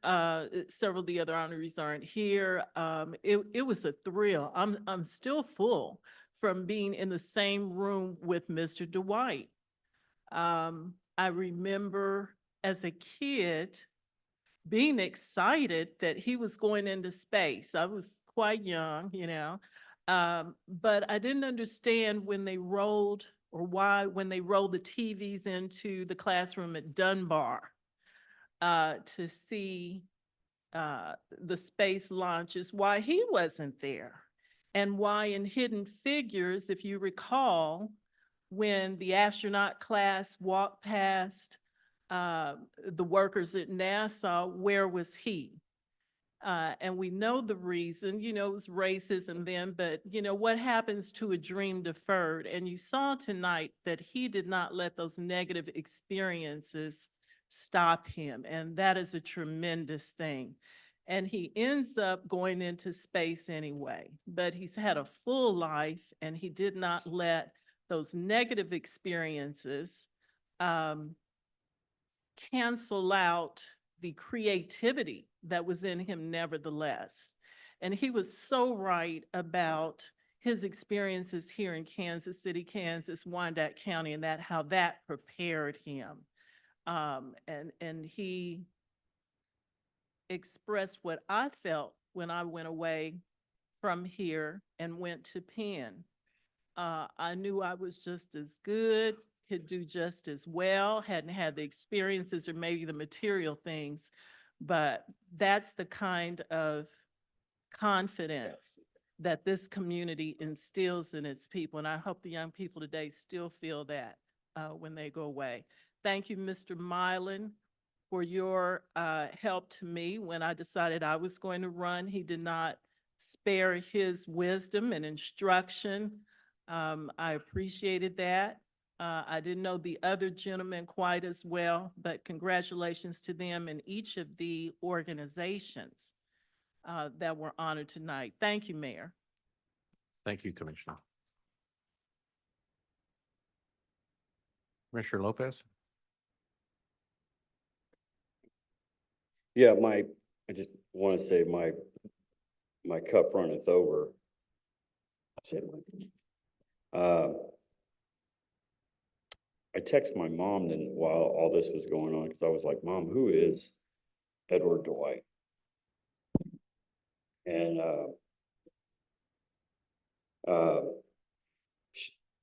several of the other honorees aren't here, it was a thrill. I'm still full from being in the same room with Mr. Dwight. I remember as a kid being excited that he was going into space. I was quite young, but I didn't understand when they rolled when they rolled the TVs into the classroom at Dunbar to see the space launches, why he wasn't there. And why in Hidden Figures, if you recall, when the astronaut class walked past the workers at NASA, where was he? And we know the reason, it was racism then, but what happens to a dream deferred? And you saw tonight that he did not let those negative experiences stop him. And that is a tremendous thing. And he ends up going into space anyway, but he's had a full life and he did not let those negative experiences cancel out the creativity that was in him nevertheless. And he was so right about his experiences here in Kansas City, Kansas, Wyandotte County, and how that prepared him. And he expressed what I felt when I went away from here and went to Penn. I knew I was just as good, could do just as well, hadn't had the experiences or maybe the material things, but that's the kind of confidence that this community instills in its people. And I hope the young people today still feel that when they go away. Thank you, Mr. Mylan, for your help to me when I decided I was going to run. He did not spare his wisdom and instruction. I appreciated that. I didn't know the other gentlemen quite as well, but congratulations to them and each of the organizations that were honored tonight. Thank you, Mayor. Thank you, Commissioner. Commissioner Lopez? Yeah, I just want to say my cup runneth over. I texted my mom then while all this was going on, because I was like, Mom, who is Edward Dwight? And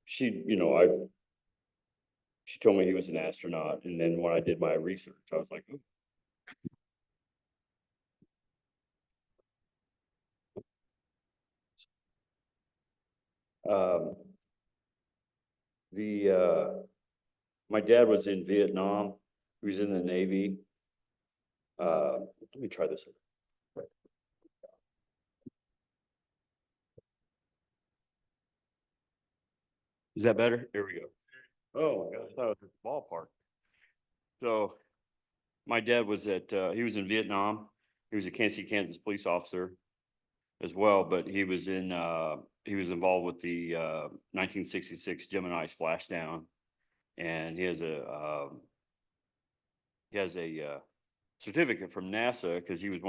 she, she told me he was an astronaut. And then when I did my research, I was like, My dad was in Vietnam. He was in the Navy. Let me try this. Is that better? Here we go. Oh my gosh, that was a ballpark. So my dad was he was in Vietnam. He was a Kansas police officer as well, but he was involved with the 1966 Gemini splashdown. And he has a certificate from NASA because he was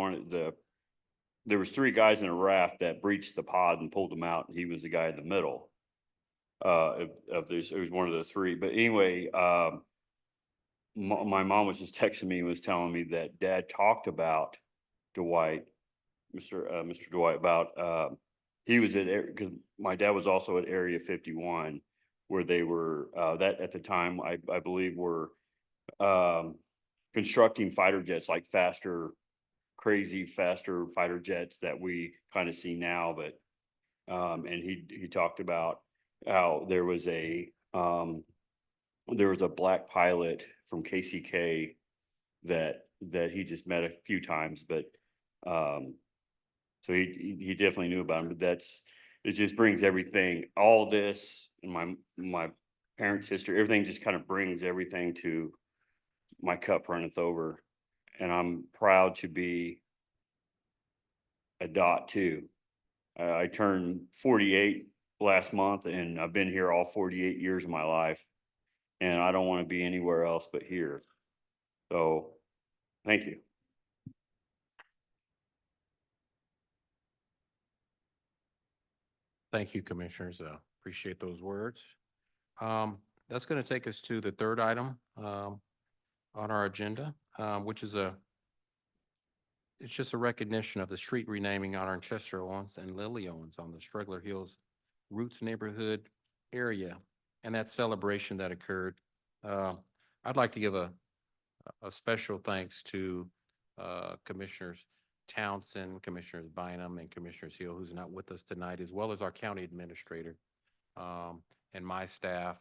there was 3 guys in a raft that breached the pod and pulled them out, and he was the guy in the middle of this. It was one of the 3. But anyway, my mom was just texting me and was telling me that Dad talked about Dwight, Mr. Dwight, about he was because my dad was also at Area 51, where they were that at the time I believe were constructing fighter jets, like crazy faster fighter jets that we kind of see now. But and he talked about how there was a black pilot from KCK that he just met a few times, but so he definitely knew about him. But it just brings everything, all this, my parents' history, everything just kind of brings everything to my cup runneth over. And I'm proud to be a dot too. I turned 48 last month, and I've been here all 48 years of my life, and I don't want to be anywhere else but here. So thank you. Thank you, Commissioners. Appreciate those words. That's going to take us to the third item on our agenda, which is it's just a recognition of the street renaming honoring Chester Owens and Lily Owens on the Straggler Hills Roots neighborhood area, and that celebration that occurred. I'd like to give a special thanks to Commissioners Townsend, Commissioners Bynum, and Commissioners Hill, who's not with us tonight, as well as our county administrator and my staff,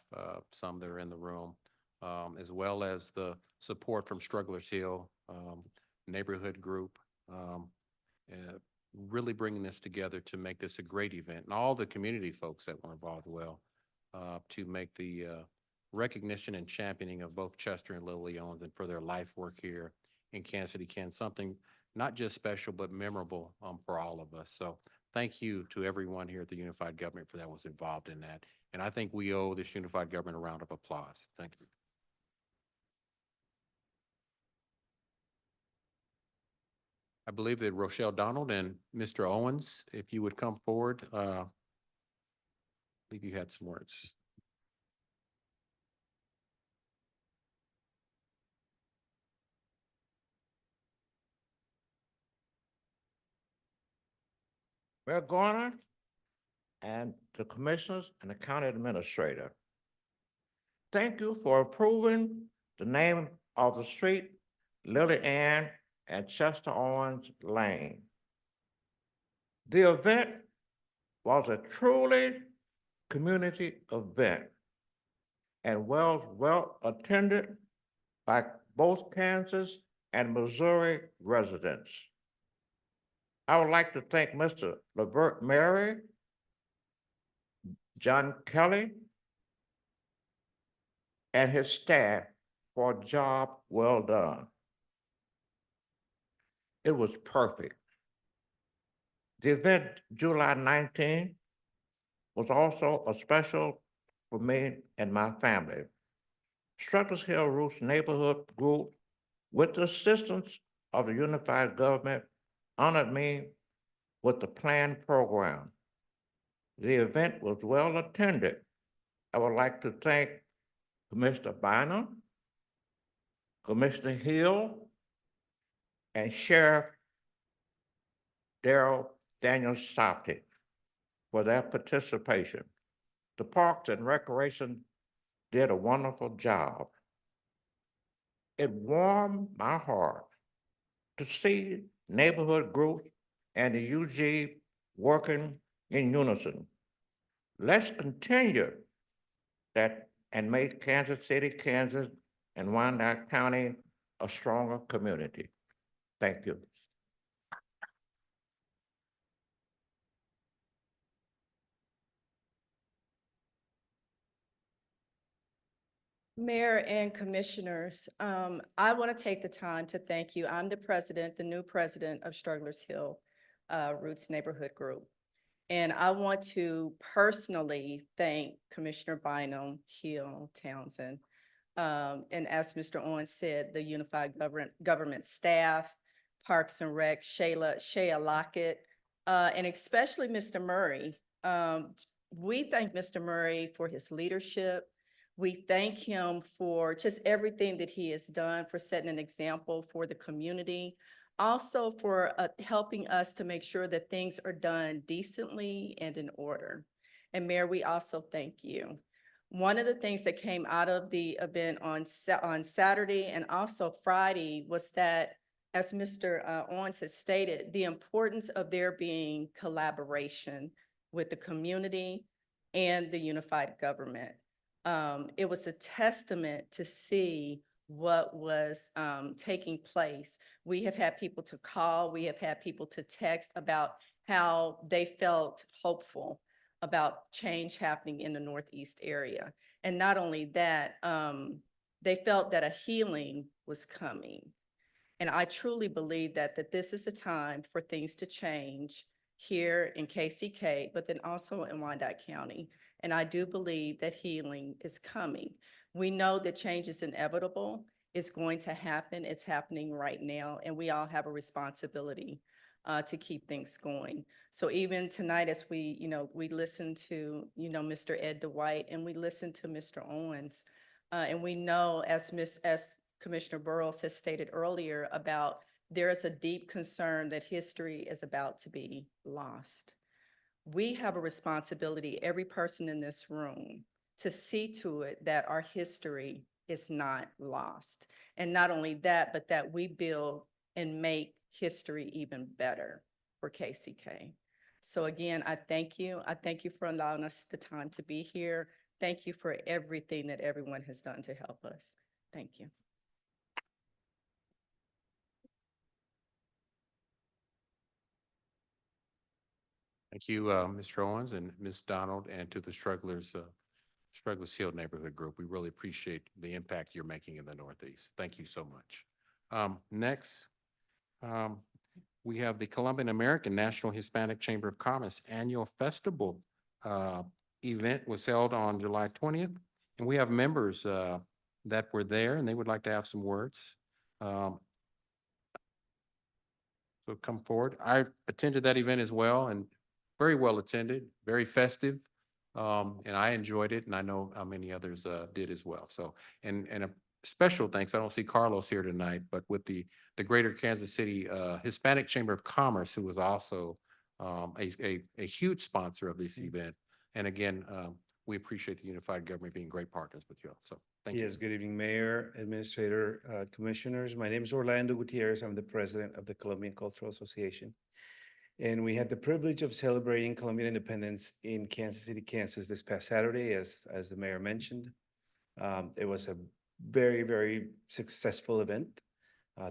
some that are in the room, as well as the support from Strugglers Hill neighborhood group, really bringing this together to make this a great event, and all the community folks that were involved to make the recognition and championing of both Chester and Lily Owens and for their life work here in Kansas City, Kansas, something not just special, but memorable for all of us. So thank you to everyone here at the Unified Government for that was involved in that. And I think we owe this Unified Government a round of applause. Thank you. I believe that Rochelle Donald and Mr. Owens, if you would come forward, I believe you had some words. Mayor Garner and the commissioners and the county administrator. Thank you for approving the name of the street, Lily Ann and Chester Owens Lane. The event was a truly community event and was well attended by both Kansas and Missouri residents. I would like to thank Mr. Levert Mary, John Kelly, and his staff for a job well done. It was perfect. The event, July 19th, was also a special for me and my family. Strugglers Hill Roots Neighborhood Group, with the assistance of the Unified Government, honored me with the planned program. The event was well attended. I would like to thank Commissioner Bynum, Commissioner Hill, and Sheriff Daniel Soptic for their participation. The Parks and Recreation did a wonderful job. It warmed my heart to see neighborhood groups and the UG working in unison. Let's continue that and make Kansas City, Kansas, and Wyandotte County a stronger community. Thank you. Mayor and Commissioners, I want to take the time to thank you. I'm the president, the new president of Strugglers Hill Roots Neighborhood Group. And I want to personally thank Commissioner Bynum, Hill, Townsend, and as Mr. Owens said, the Unified Government staff, Parks and Rec, Shea Lockett, and especially Mr. Murray. We thank Mr. Murray for his leadership. We thank him for just everything that he has done, for setting an example for the community, also for helping us to make sure that things are done decently and in order. And Mayor, we also thank you. One of the things that came out of the event on Saturday and also Friday was that, as Mr. Owens has stated, the importance of there being collaboration with the community and the unified government. It was a testament to see what was taking place. We have had people to call, we have had people to text about how they felt hopeful about change happening in the Northeast area. And not only that, they felt that a healing was coming. And I truly believe that this is a time for things to change here in KCK, but then also in Wyandotte County. And I do believe that healing is coming. We know that change is inevitable. It's going to happen. It's happening right now. And we all have a responsibility to keep things going. So even tonight, as we listen to, Mr. Ed Dwight, and we listen to Mr. Owens, and we know, as Commissioner Burrows has stated earlier, about there is a deep concern that history is about to be lost. We have a responsibility, every person in this room, to see to it that our history is not lost. And not only that, but that we build and make history even better for KCK. So again, I thank you. I thank you for allowing us the time to be here. Thank you for everything that everyone has done to help us. Thank you. Thank you, Mr. Owens and Ms. Donald, and to the Strugglers Hill Neighborhood Group. We really appreciate the impact you're making in the Northeast. Thank you so much. Next, we have the Colombian American National Hispanic Chamber of Commerce Annual Festival event was held on July 20th. And we have members that were there and they would like to have some words. So come forward. I attended that event as well and very well attended, very festive. And I enjoyed it and I know how many others did as well. So, and a special thanks, I don't see Carlos here tonight, but with the Greater Kansas City Hispanic Chamber of Commerce, who was also a huge sponsor of this event. And again, we appreciate the unified government being great partners with you all. So thank you. Yes, good evening, Mayor, Administrator, Commissioners. My name is Orlando Gutierrez. I'm the President of the Colombian Cultural Association. And we had the privilege of celebrating Colombian independence in Kansas City, Kansas this past Saturday, as the Mayor mentioned. It was a very, very successful event,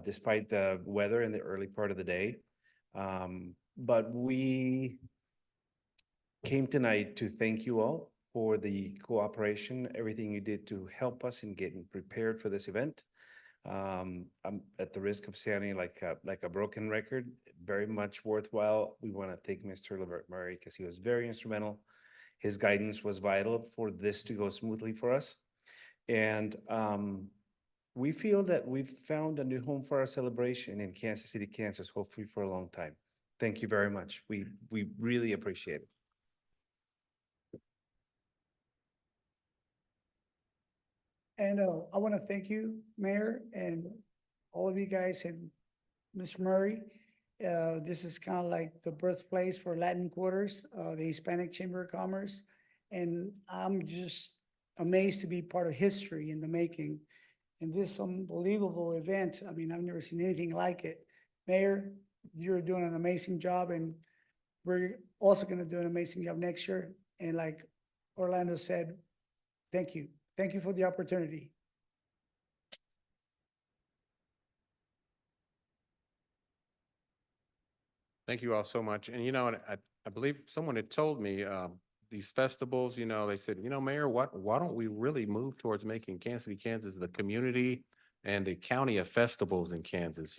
despite the weather in the early part of the day. But we came tonight to thank you all for the cooperation, everything you did to help us in getting prepared for this event. I'm at the risk of sounding like a broken record, very much worthwhile. We want to thank Mr. Levert Murray because he was very instrumental. His guidance was vital for this to go smoothly for us. And we feel that we've found a new home for our celebration in Kansas City, Kansas, hopefully for a long time. Thank you very much. We really appreciate it. And I want to thank you, Mayor, and all of you guys and Mr. Murray. This is kind of like the birthplace for Latin Quarters, the Hispanic Chamber of Commerce. And I'm just amazed to be part of history in the making. And this unbelievable event, I mean, I've never seen anything like it. Mayor, you're doing an amazing job, and we're also going to do an amazing job next year. And like Orlando said, thank you. Thank you for the opportunity. Thank you all so much. And and I believe someone had told me, these festivals, they said, Mayor, why don't we really move towards making Kansas City, Kansas, the community and the county of festivals in Kansas,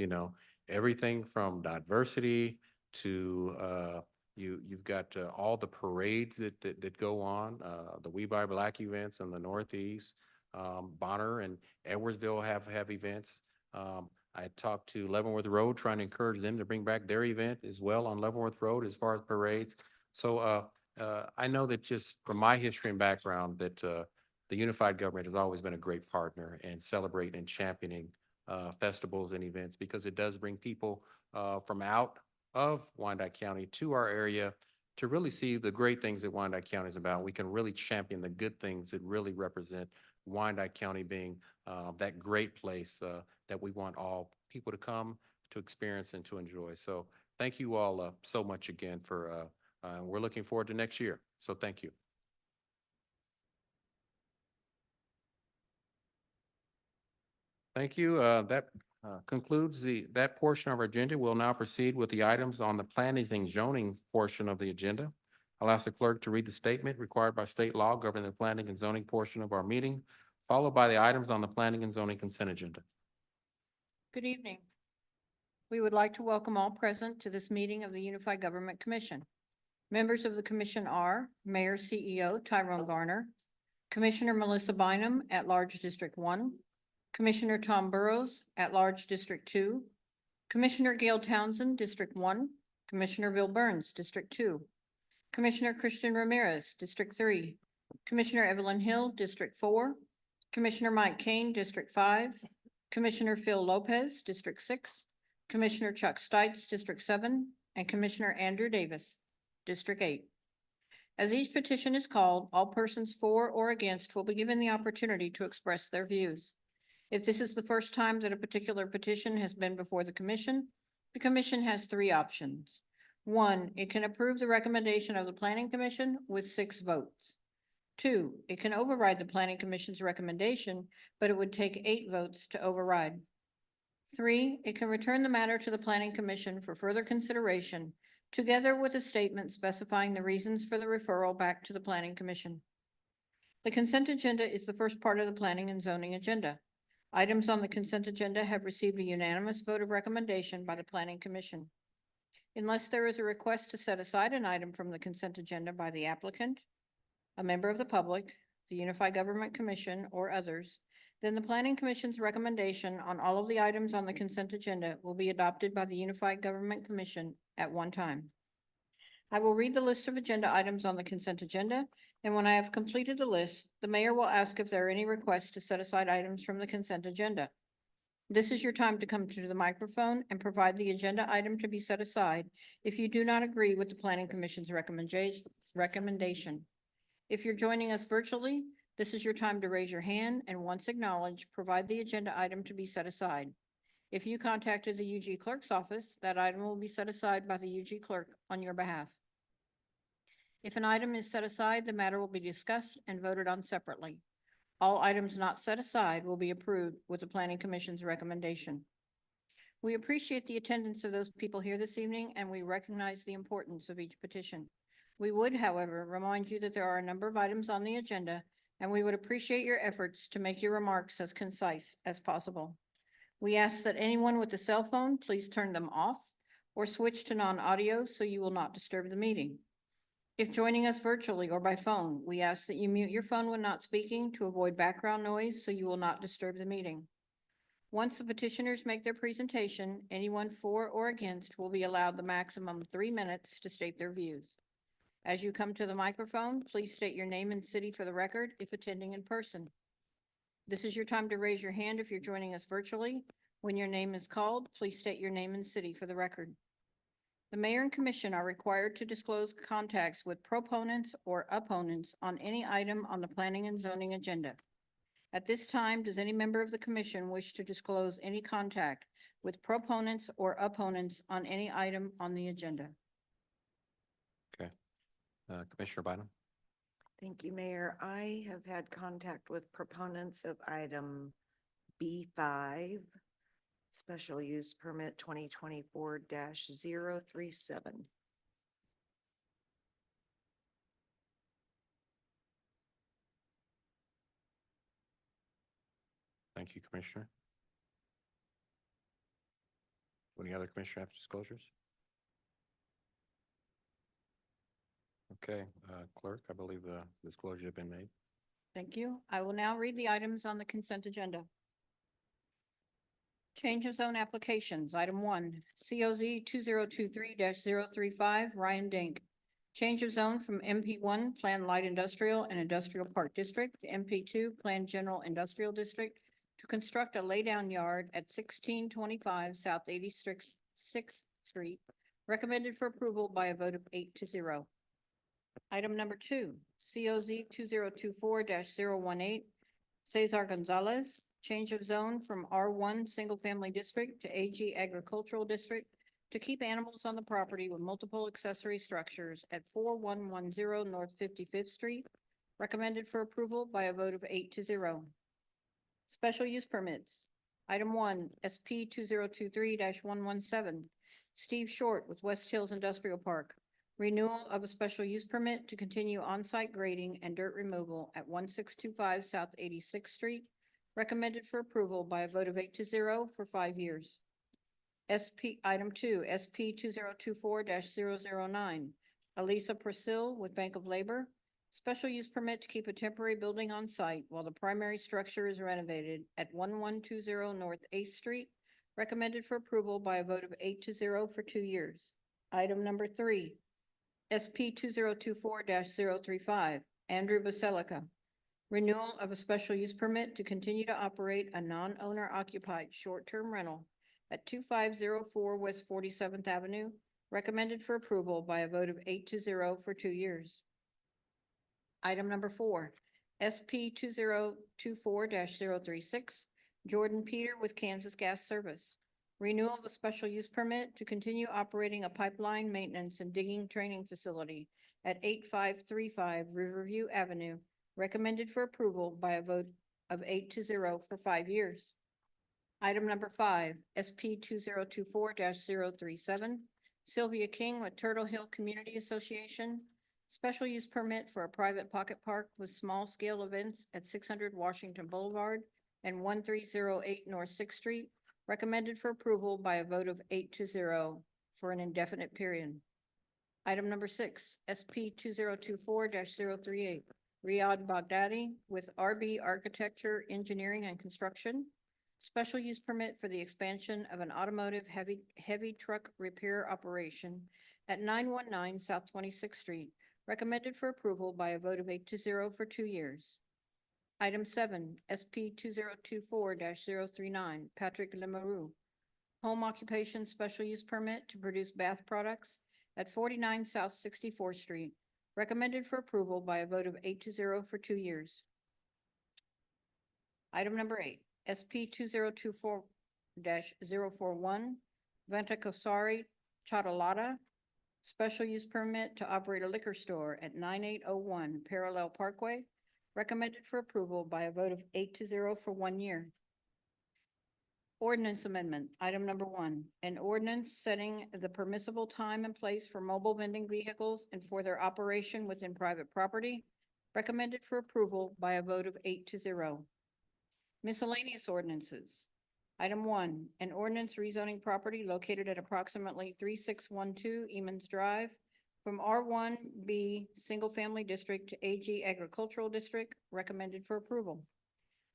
everything from diversity to, you've got all the parades that go on, the We Buy Black events in the Northeast, Bonner and Edwardsville have events. I talked to Leavenworth Road, trying to encourage them to bring back their event as well on Leavenworth Road as far as parades. So I know that just from my history and background that the unified government has always been a great partner in celebrating and championing festivals and events because it does bring people from out of Wyandotte County to our area to really see the great things that Wyandotte County is about. We can really champion the good things that really represent Wyandotte County being that great place that we want all people to come to experience and to enjoy. So thank you all so much again for, we're looking forward to next year. So thank you. Thank you. That concludes that portion of our agenda. We'll now proceed with the items on the planning and zoning portion of the agenda. I'll ask the clerk to read the statement required by state law governing the planning and zoning portion of our meeting, followed by the items on the planning and zoning consent agenda. Good evening. We would like to welcome all present to this meeting of the Unified Government Commission. Members of the commission are Mayor CEO Tyrone Garner, Commissioner Melissa Bynum, at-large District 1, Commissioner Tom Burrows, at-large District 2, Commissioner Gail Townsend, District 1, Commissioner Bill Burns, District 2, Commissioner Christian Ramirez, District 3, Commissioner Evelyn Hill, District 4, Commissioner Mike Kane, District 5, Commissioner Phil Lopez, District 6, Commissioner Chuck Stites, District 7, and Commissioner Andrew Davis, District 8. As each petition is called, all persons for or against will be given the opportunity to express their views. If this is the first time that a particular petition has been before the commission has three options. 1, it can approve the recommendation of the Planning Commission with 6 votes. 2, it can override the Planning Commission's recommendation, but it would take 8 votes to override. 3, it can return the matter to the Planning Commission for further consideration, together with a statement specifying the reasons for the referral back to the Planning Commission. The consent agenda is the first part of the Planning and Zoning agenda. Items on the consent agenda have received a unanimous vote of recommendation by the Planning Commission. Unless there is a request to set aside an item from the consent agenda by the applicant, a member of the public, the Unified Government Commission, or others, then the Planning Commission's recommendation on all of the items on the consent agenda will be adopted by the Unified Government Commission at one time. I will read the list of agenda items on the consent agenda, and when I have completed the list, the mayor will ask if there are any requests to set aside items from the consent agenda. This is your time to come to the microphone and provide the agenda item to be set aside if you do not agree with the Planning Commission's recommendation. If you're joining us virtually, this is your time to raise your hand and once acknowledged, provide the agenda item to be set aside. If you contacted the UG Clerk's office, that item will be set aside by the UG Clerk on your behalf. If an item is set aside, the matter will be discussed and voted on separately. All items not set aside will be approved with the Planning Commission's recommendation. We appreciate the attendance of those people here this evening, and we recognize the importance of each petition. We would, however, remind you that there are a number of items on the agenda, and we would appreciate your efforts to make your remarks as concise as possible. We ask that anyone with a cell phone, please turn them off or switch to non-audio so you will not disturb the meeting. If joining us virtually or by phone, we ask that you mute your phone when not speaking to avoid background noise so you will not disturb the meeting. Once the petitioners make their presentation, anyone for or against will be allowed the maximum of 3 minutes to state their views. As you come to the microphone, please state your name and city for the record if attending in person. This is your time to raise your hand if you're joining us virtually. When your name is called, please state your name and city for the record. The mayor and commission are required to disclose contacts with proponents or opponents on any item on the planning and zoning agenda. At this time, does any member of the commission wish to disclose any contact with proponents or opponents on any item on the agenda? Okay. Commissioner Bynum. Thank you, Mayor. I have had contact with proponents of item B5, special use permit 2024-037. Thank you, Commissioner. Any other commissioner have disclosures? Okay, clerk, I believe the disclosure have been made. Thank you. I will now read the items on the consent agenda. Change of zone applications, item 1, COZ 2023-035, Ryan Dink. Change of zone from MP1 Plan Light Industrial and Industrial Park District to MP2 Plan General Industrial District to construct a laydown yard at 1625 South 86th Street, recommended for approval by a vote of 8-0. Item number 2, COZ 2024-018, Cesar Gonzalez. Change of zone from R1 Single Family District to AG Agricultural District to keep animals on the property with multiple accessory structures at 4110 North 55th Street, recommended for approval by a vote of 8-0. Special use permits. Item 1, SP 2023-117, Steve Short with West Hills Industrial Park. Renewal of a special use permit to continue on-site grading and dirt removal at 1625 South 86th Street, recommended for approval by a vote of 8-0 for 5 years. Item 2, SP 2024-009, Elisa Priscille with Bank of Labor. Special use permit to keep a temporary building on site while the primary structure is renovated at 1120 North 8th Street, recommended for approval by a vote of 8-0 for 2 years. Item number 3, SP 2024-035, Andrew Basilica. Renewal of a special use permit to continue to operate a non-owner occupied short-term rental at 2504 West 47th Avenue, recommended for approval by a vote of 8-0 for 2 years. Item number 4, SP 2024-036, Jordan Peter with Kansas Gas Service. Renewal of a special use permit to continue operating a pipeline maintenance and digging training facility at 8535 Riverview Avenue, recommended for approval by a vote of 8-0 for 5 years. Item number 5, SP 2024-037, Sylvia King with Turtle Hill Community Association. Special use permit for a private pocket park with small scale events at 600 Washington Boulevard and 1308 North 6th Street, recommended for approval by a vote of 8-0 for an indefinite period. Item number 6, SP 2024-038, Riyadh Baghdadi with RB Architecture, Engineering and Construction. Special use permit for the expansion of an automotive heavy truck repair operation at 919 South 26th Street, recommended for approval by a vote of 8-0 for 2 years. Item 7, SP 2024-039, Patrick Lemeroux. Home occupation special use permit to produce bath products at 49 South 64th Street, recommended for approval by a vote of 8-0 for 2 years. Item number 8, SP 2024-041, Venta Kosari Chatalata. Special use permit to operate a liquor store at 9801 Parallel Parkway, recommended for approval by a vote of 8-0 for 1 year. Ordinance amendment, item number 1, an ordinance setting the permissible time and place for mobile vending vehicles and for their operation within private property, recommended for approval by a vote of 8-0. Miscellaneous ordinances. Item 1, an ordinance rezoning property located at approximately 3612 Emons Drive from R1B Single Family District to AG Agricultural District, recommended for approval.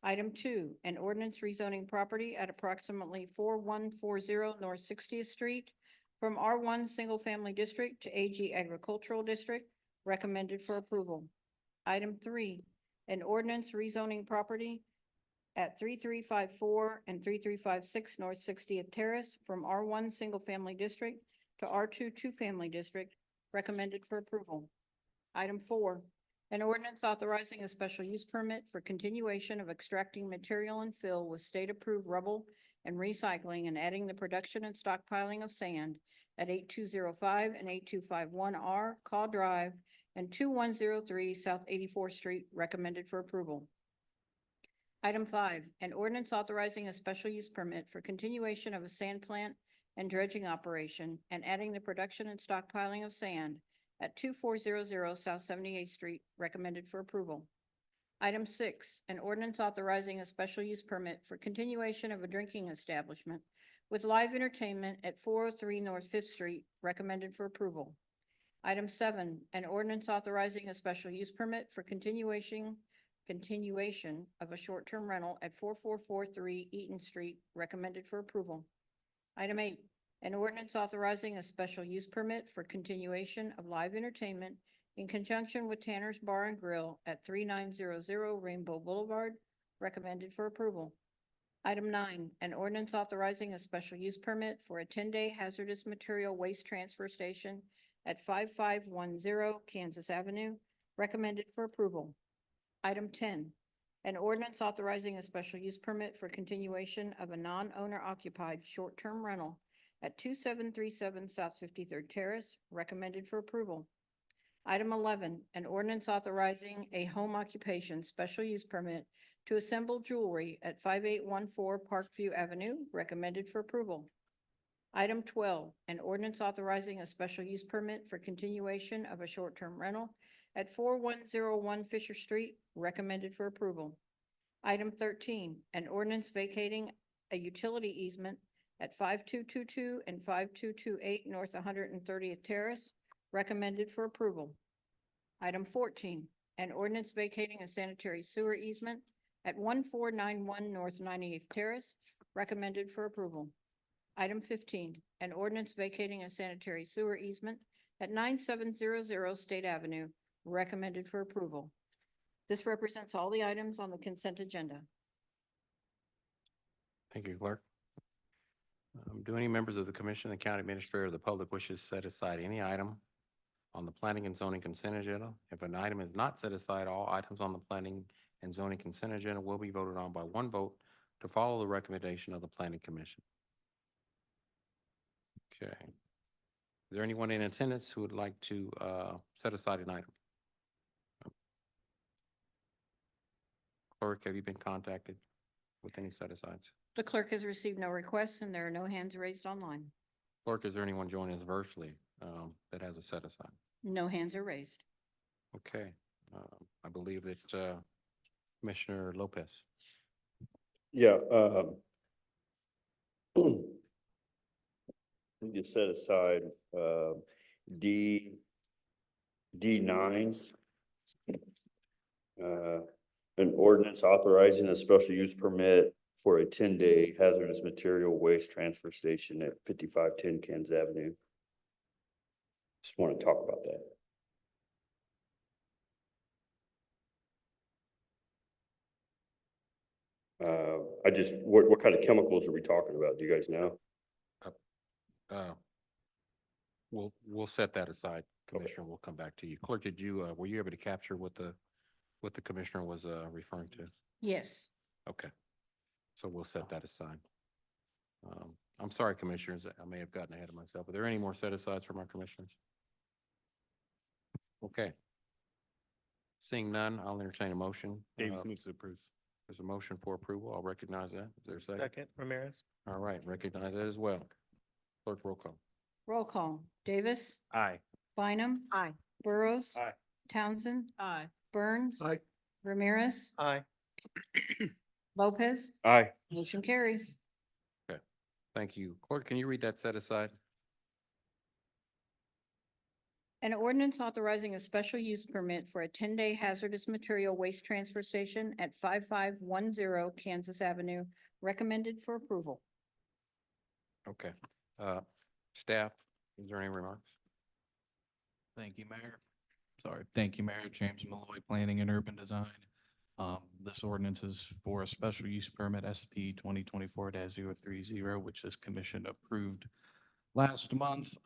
Item 2, an ordinance rezoning property at approximately 4140 North 60th Street from R1 Single Family District to AG Agricultural District, recommended for approval. Item 3, an ordinance rezoning property at 3354 and 3356 North 60th Terrace from R1 Single Family District to R2 Two Family District, recommended for approval. Item 4, an ordinance authorizing a special use permit for continuation of extracting material and fill with state-approved rubble and recycling and adding the production and stockpiling of sand at 8205 and 8251R Caw Drive and 2103 South 84th Street, recommended for approval. Item 5, an ordinance authorizing a special use permit for continuation of a sand plant and dredging operation and adding the production and stockpiling of sand at 2400 South 78th Street, recommended for approval. Item 6, an ordinance authorizing a special use permit for continuation of a drinking establishment with live entertainment at 403 North Fifth Street, recommended for approval. Item 7, an ordinance authorizing a special use permit for continuation of a short-term rental at 4443 Eaton Street, recommended for approval. Item 8, an ordinance authorizing a special use permit for continuation of live entertainment in conjunction with Tanner's Bar and Grill at 3900 Rainbow Boulevard, recommended for approval. Item 9, an ordinance authorizing a special use permit for a 10-day hazardous material waste transfer station at 5510 Kansas Avenue, recommended for approval. Item 10, an ordinance authorizing a special use permit for continuation of a non-owner occupied short-term rental at 2737 South 53rd Terrace, recommended for approval. Item 11, an ordinance authorizing a home occupation special use permit to assemble jewelry at 5814 Parkview Avenue, recommended for approval. Item 12, an ordinance authorizing a special use permit for continuation of a short-term rental at 4101 Fisher Street, recommended for approval. Item 13, an ordinance vacating a utility easement at 5222 and 5228 North 130th Terrace, recommended for approval. Item 14, an ordinance vacating a sanitary sewer easement at 1491 North 98th Terrace, recommended for approval. Item 15, an ordinance vacating a sanitary sewer easement at 9700 State Avenue, recommended for approval. This represents all the items on the consent agenda. Thank you, Clerk. Do any members of the Commission, the County Administrator, or the public wishes to set aside any item on the Planning and Zoning consent agenda? If an item is not set aside, all items on the Planning and Zoning consent agenda will be voted on by one vote to follow the recommendation of the Planning Commission. Okay. Is there anyone in attendance who would like to set aside an item? Clerk, have you been contacted with any set-asides? The clerk has received no requests and there are no hands raised online. Clerk, is there anyone joining us virtually that has a set-aside? No hands are raised. Okay, I believe that Commissioner Lopez. Yeah, we just set aside, D9. An ordinance authorizing a special use permit for a 10-day hazardous material waste transfer station at 5510 Kansas Avenue. Just want to talk about that. What kind of chemicals are we talking about? Do you guys know? We'll set that aside, Commissioner. We'll come back to you. Clerk, were you able to capture what the Commissioner was referring to? Yes. Okay, so we'll set that aside. I'm sorry, Commissioners, I may have gotten ahead of myself. Are there any more set-asides from our Commissioners? Okay. Seeing none, I'll entertain a motion. Davis moves to approve. There's a motion for approval. I'll recognize that. Is there a second? Second, Ramirez. All right, recognize that as well. Clerk, roll call. Roll call. Davis. Aye. Bynum. Aye. Burrows. Aye. Townsend. Aye. Burns. Aye. Ramirez. Aye. Lopez. Aye. Motion carries. Thank you. Clerk, can you read that set aside? An ordinance authorizing a special use permit for a 10-day hazardous material waste transfer station at 5510 Kansas Avenue, recommended for approval. Okay. Staff, is there any remarks? Thank you, Mayor. Thank you, Mayor. James Malloy, Planning and Urban Design. This ordinance is for a special use permit SP 2024-030, which this commission approved last month.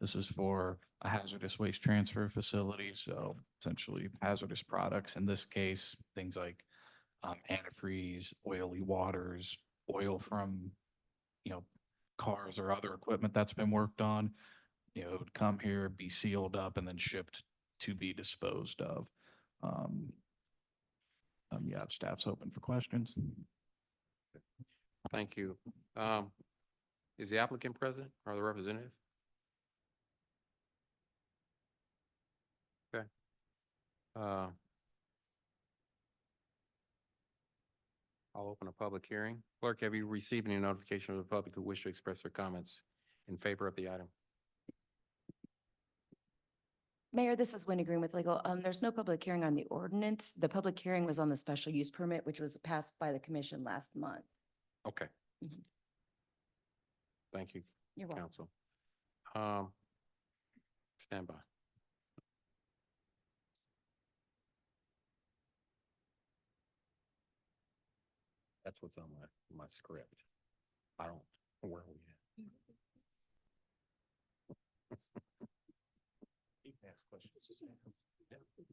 This is for a hazardous waste transfer facility, so essentially hazardous products. In this case, things like antifreeze, oily waters, oil from, cars or other equipment that's been worked on. It would come here, be sealed up, and then shipped to be disposed of. Yeah, staff's open for questions. Thank you. Is the applicant present or the representative? Okay. I'll open a public hearing. Clerk, have you received any notification of the public who wish to express their comments in favor of the item? Mayor, this is Wendy Green with Legal. There's no public hearing on the ordinance. The public hearing was on the special use permit, which was passed by the commission last month. Okay. Mhm. Thank you, You're welcome. council. Stand by. That's what's on my script. I don't, where are we at?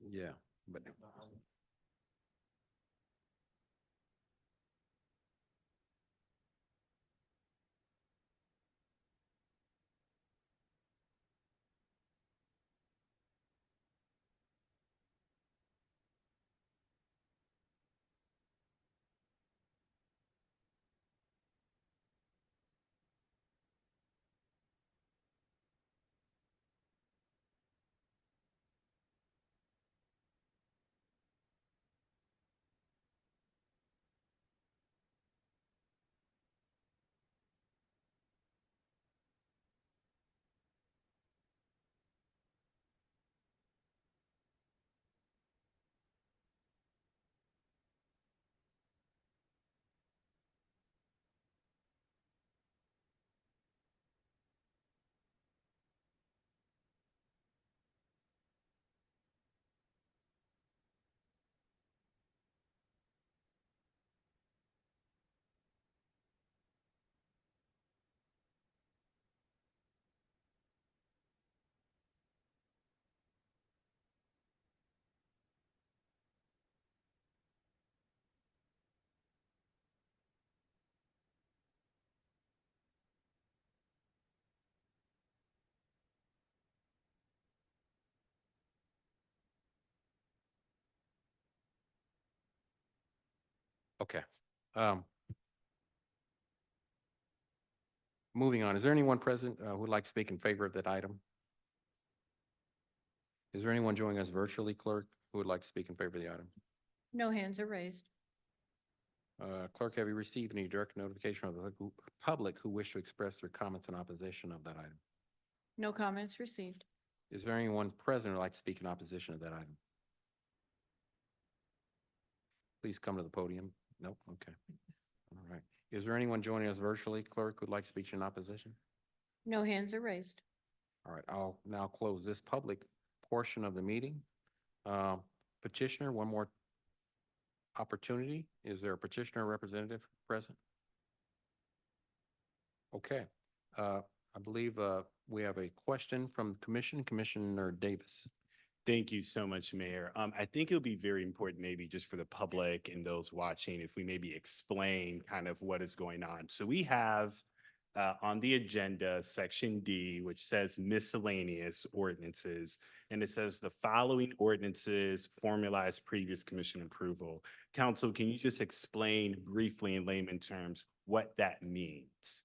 Yeah, but. Okay. Moving on, is there anyone present who would like to speak in favor of that item? Is there anyone joining us virtually, clerk, who would like to speak in favor of the item? No hands are raised. Clerk, have you received any direct notification of the public who wish to express their comments in opposition of that item? No comments received. Is there anyone present who would like to speak in opposition of that item? Please come to the podium. Nope, okay. All right. Is there anyone joining us virtually, clerk, who'd like to speak in opposition? No hands are raised. All right, I'll now close this public portion of the meeting. Petitioner, one more opportunity. Is there a petitioner representative present? Okay, I believe we have a question from the commission, Commissioner Davis. Thank you so much, Mayor. I think it'll be very important, maybe just for the public and those watching, if we maybe explain kind of what is going on. So we have on the agenda, Section D, which says miscellaneous ordinances, and it says the following ordinances formalize previous commission approval. Council, can you just explain briefly in layman terms what that means?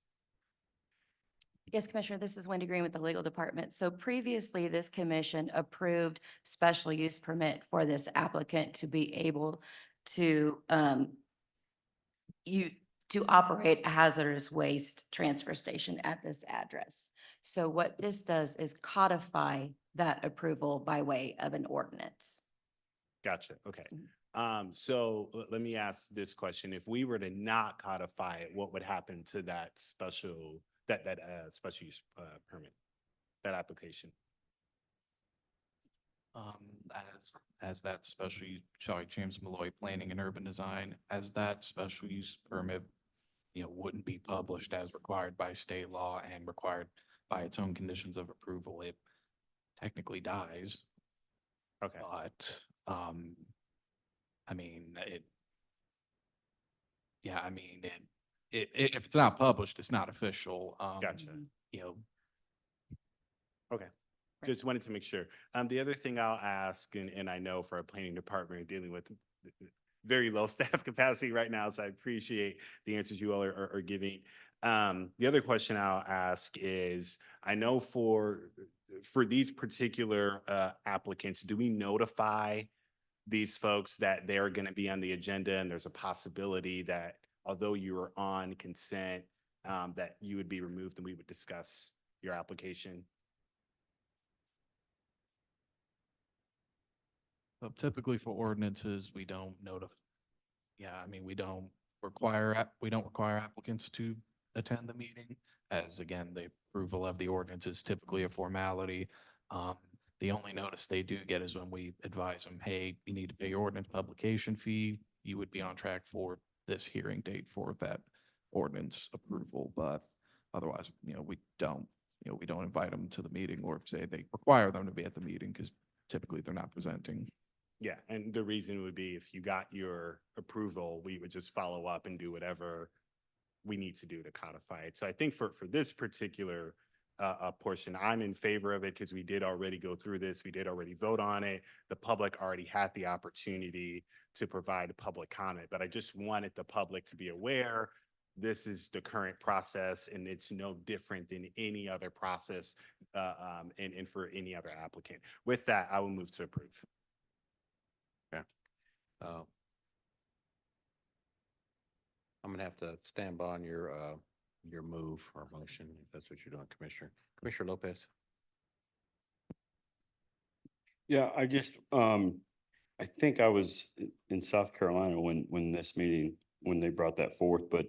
Yes, Commissioner, this is Wendy Green with the Legal Department. So previously, this commission approved special use permit for this applicant to be able to to operate a hazardous waste transfer station at this address. So what this does is codify that approval by way of an ordinance. Gotcha. Okay. So let me ask this question. If we were to not codify it, what would happen to that special special use permit, that application? As that special, James Malloy Planning and Urban Design, as that special use permit, wouldn't be published as required by state law and required by its own conditions of approval, it technically dies. Okay. But, I mean, if it's not published, it's not official. Gotcha. You know, Okay. just wanted to make sure. The other thing I'll ask, and I know for our planning department, we're dealing with very low staff capacity right now, so I appreciate the answers you all are giving. The other question I'll ask is, I know for these particular applicants, do we notify these folks that they're going to be on the agenda, and there's a possibility that although you are on consent, that you would be removed and we would discuss your application? Typically for ordinances, we don't notify. Yeah, I mean, we don't we don't require applicants to attend the meeting, as again, the approval of the ordinance is typically a formality. The only notice they do get is when we advise them, hey, you need to pay your ordinance publication fee. You would be on track for this hearing date for that ordinance approval, but otherwise, we don't invite them to the meeting or say they require them to be at the meeting because typically they're not presenting. Yeah, and the reason would be if you got your approval, we would just follow up and do whatever we need to do to codify it. So I think for this particular portion, I'm in favor of it because we did already go through this. We did already vote on it. The public already had the opportunity to provide public comment, but I just wanted the public to be aware this is the current process and it's no different than any other process and for any other applicant. With that, I will move to approve. I'm gonna have to stand by on your move or motion, if that's what you're doing, Commissioner. Commissioner Lopez. Yeah, I just, I think I was in South Carolina when this meeting, when they brought that forth, but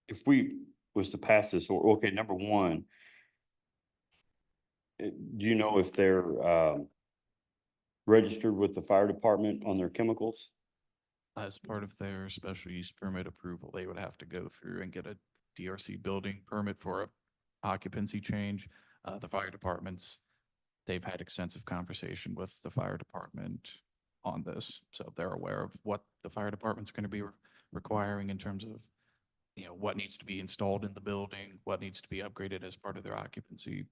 if we was to pass this, or, okay, number one, do you know if they're registered with the fire department on their chemicals? As part of their special use permit approval, they would have to go through and get a DRC building permit for a occupancy change. The fire departments, they've had extensive conversation with the fire department on this. So they're aware of what the fire department's going to be requiring in terms of, what needs to be installed in the building, what needs to be upgraded as part of their occupancy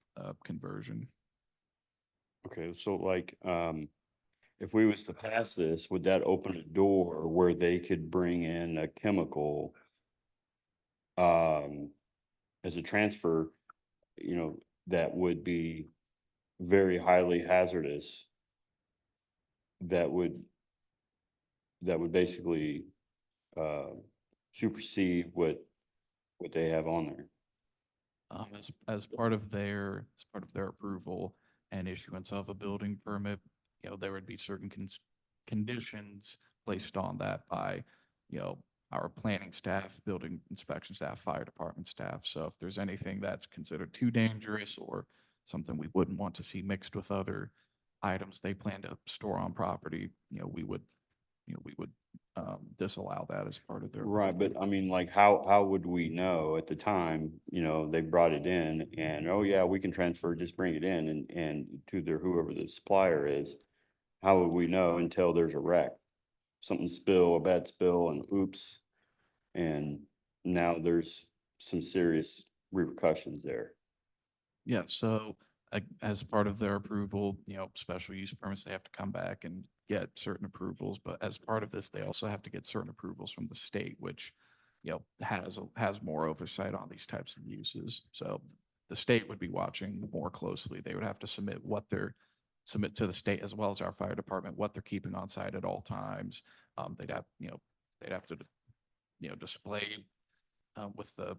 conversion. Okay, so like, if we was to pass this, would that open a door where they could bring in a chemical as a transfer, that would be very highly hazardous, that would basically supersede what they have on there? As part of their approval and issuance of a building permit, there would be certain conditions placed on that by, our planning staff, building inspection staff, fire department staff. So if there's anything that's considered too dangerous or something we wouldn't want to see mixed with other items they plan to store on property, we would disallow that as part of their. Right, but I mean, like, how would we know at the time, they brought it in and, oh yeah, we can transfer, just bring it in and to their, whoever the supplier is, how would we know until there's a wreck? Something spill, a bad spill and oops, and now there's some serious repercussions there. Yeah, so as part of their approval, special use permits, they have to come back and get certain approvals. But as part of this, they also have to get certain approvals from the state, which, has more oversight on these types of uses. So the state would be watching more closely. They would have to submit to the state as well as our fire department, what they're keeping on site at all times. They'd have to, display with that.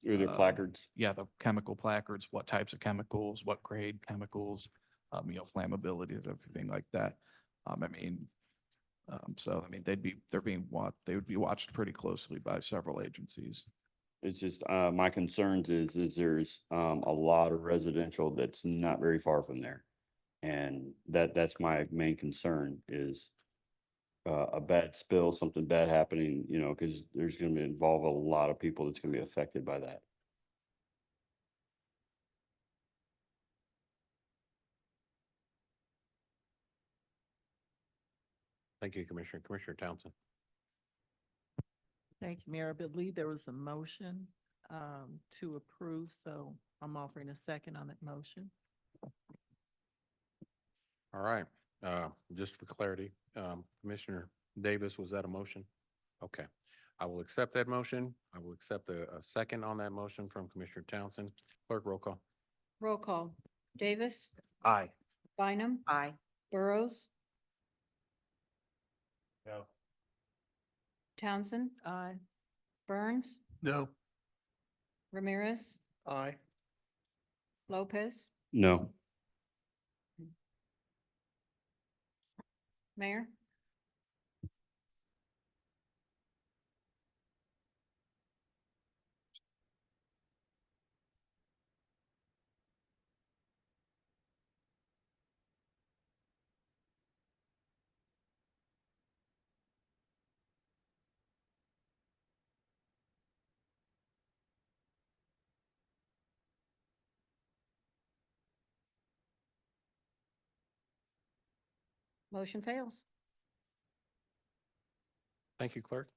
Either placards. Yeah, the chemical placards, what types of chemicals, what grade chemicals, flammability, everything like that. They would be watched pretty closely by several agencies. It's just, my concerns is there's, a lot of residential that's not very far from there. And that's my main concern is, a bad spill, something bad happening, because there's going to involve a lot of people that's going to be affected by that. Thank you, Commissioner. Commissioner Townsend. Thank you, Mayor. I believe there was a motion to approve, so I'm offering a second on that motion. All right, just for clarity, Commissioner Davis, was that a motion? Okay, I will accept that motion. I will accept a second on that motion from Commissioner Townsend. Clerk, roll call. Roll call. Davis, Aye. Bynum, Aye. Burrows, No. Townsend, Aye. Burns, No. Ramirez, Aye. Lopez, No. Mayor. Motion fails. Thank you, clerk.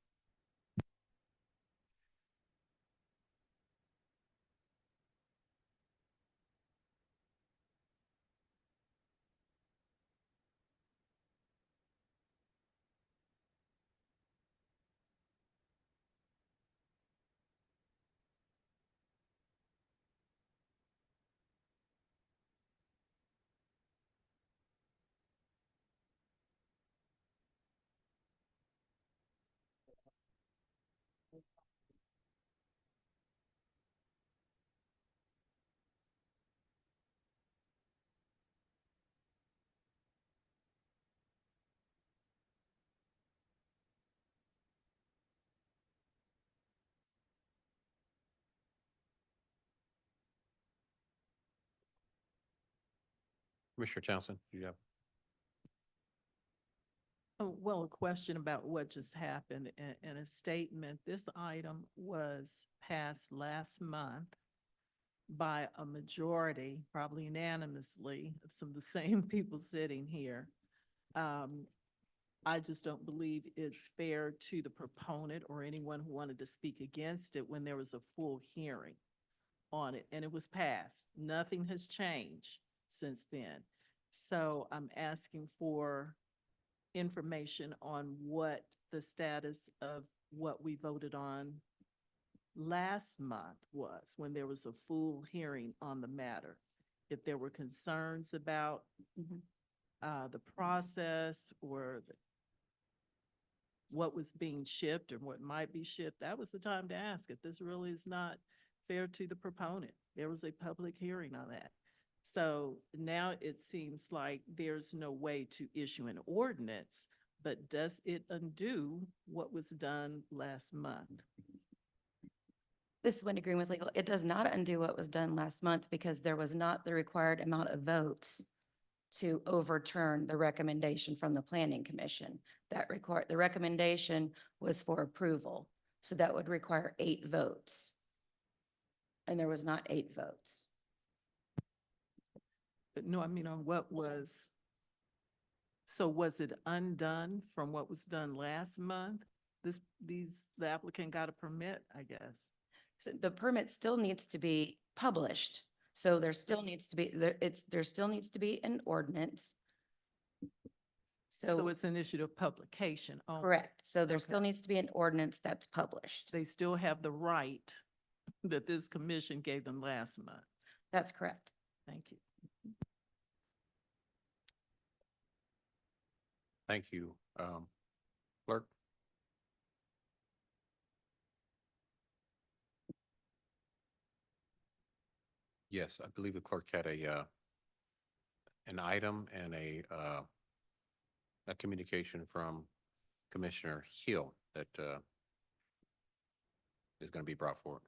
Commissioner Townsend, do you have? Oh, well, a question about what just happened in a statement. This item was passed last month by a majority, probably unanimously, of some of the same people sitting here. I just don't believe it's fair to the proponent or anyone who wanted to speak against it when there was a full hearing on it and it was passed. Nothing has changed since then. So I'm asking for information on what the status of what we voted on last month was, when there was a full hearing on the matter. If there were concerns about the process or what was being shipped or what might be shipped, that was the time to ask it. This really is not fair to the proponent. There was a public hearing on that. So now it seems like there's no way to issue an ordinance, but does it undo what was done last month? This is when agreeing with legal. It does not undo what was done last month because there was not the required amount of votes to overturn the recommendation from the Planning Commission. The recommendation was for approval. So that would require 8 votes. And there was not 8 votes. But no, I mean on what was, so was it undone from what was done last month? The applicant got a permit, I guess. So the permit still needs to be published. So there still needs to be, there still needs to be an ordinance. So it's an issue of publication only. Correct. So there Okay. still needs to be an ordinance that's published. They still have the right that this commission gave them last month. That's correct. Thank you. Thank you. Clerk? Yes, I believe the clerk had an item and a communication from Commissioner Hill that is going to be brought forward.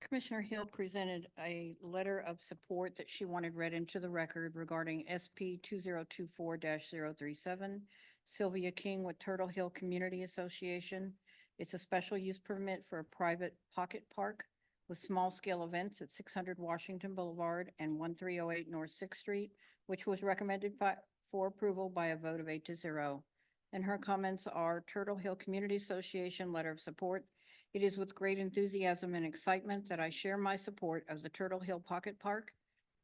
Commissioner Hill presented a letter of support that she wanted read into the record regarding SP 2024-037, Sylvia King with Turtle Hill Community Association. It's a special use permit for a private pocket park with small-scale events at 600 Washington Boulevard and 1308 North Sixth Street, which was recommended for approval by a vote of 8-0. And her comments are Turtle Hill Community Association letter of support It is with great enthusiasm and excitement that I share my support of the Turtle Hill Pocket Park.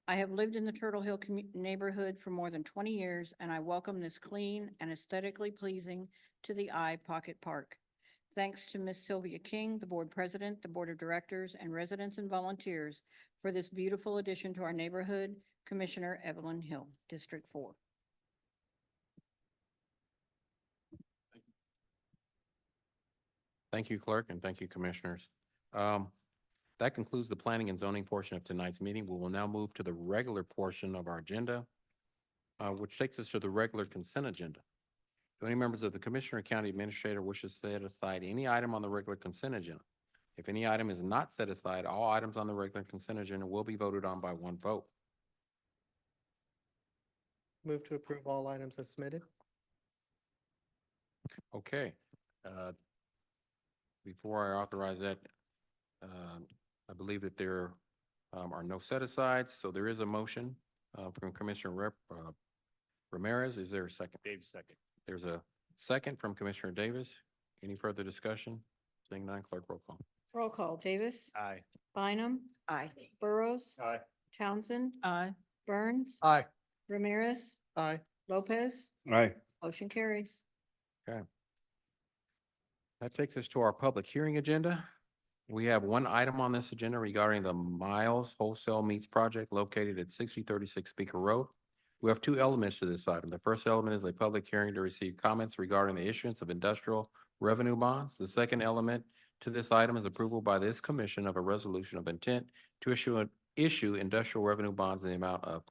I have lived in the Turtle Hill neighborhood for more than 20 years, and I welcome this clean and aesthetically pleasing to the eye pocket park. Thanks to Ms. Sylvia King, the board president, the board of directors, and residents and volunteers for this beautiful addition to our neighborhood, Commissioner Evelyn Hill, District 4. Thank you, clerk, and thank you, commissioners. That concludes the planning and zoning portion of tonight's meeting. We will now move to the regular portion of our agenda, which takes us to the regular consent agenda. Do any members of the commissioner or county administrator wishes to set aside any item on the regular consent agenda? If any item is not set aside, all items on the regular consent agenda will be voted on by one vote. Move to approve all items as submitted. Okay. Before I authorize that, I believe that there are no set-asides, so there is a motion from Commissioner Ramirez. Is there a second? Dave's second. There's a second from Commissioner Davis. Any further discussion? Seeing none, clerk roll call. Roll call, Davis. Aye. Bynum. Aye. Burrows. Aye. Townsend. Aye. Burns. Aye. Ramirez. Aye. Lopez. Aye. Motion carries. Okay. That takes us to our public hearing agenda. We have one item on this agenda regarding the Miles Wholesale Meats Project located at 6036 Speaker Road. We have two elements to this item. The first element is a public hearing to receive comments regarding the issuance of industrial revenue bonds. The second element to this item is approval by this commission of a resolution of intent to issue industrial revenue bonds in the amount of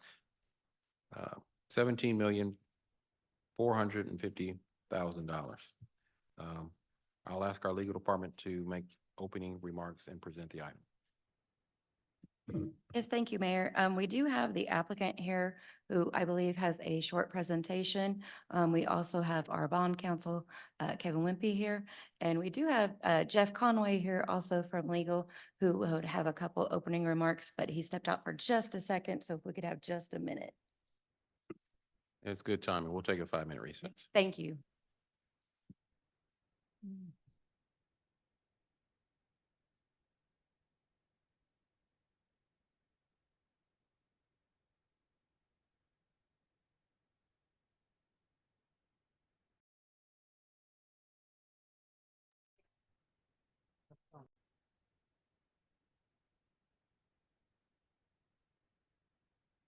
$17,450,000. I'll ask our legal department to make opening remarks and present the item. Yes, thank you, Mayor. We do have the applicant here who I believe has a short presentation. We also have our bond counsel, Kevin Wimpy here. And we do have Jeff Conway here also from legal who would have a couple opening remarks, but he stepped out for just a second. So if we could have just a minute. It's good timing. We'll take a 5-minute recess. Thank you.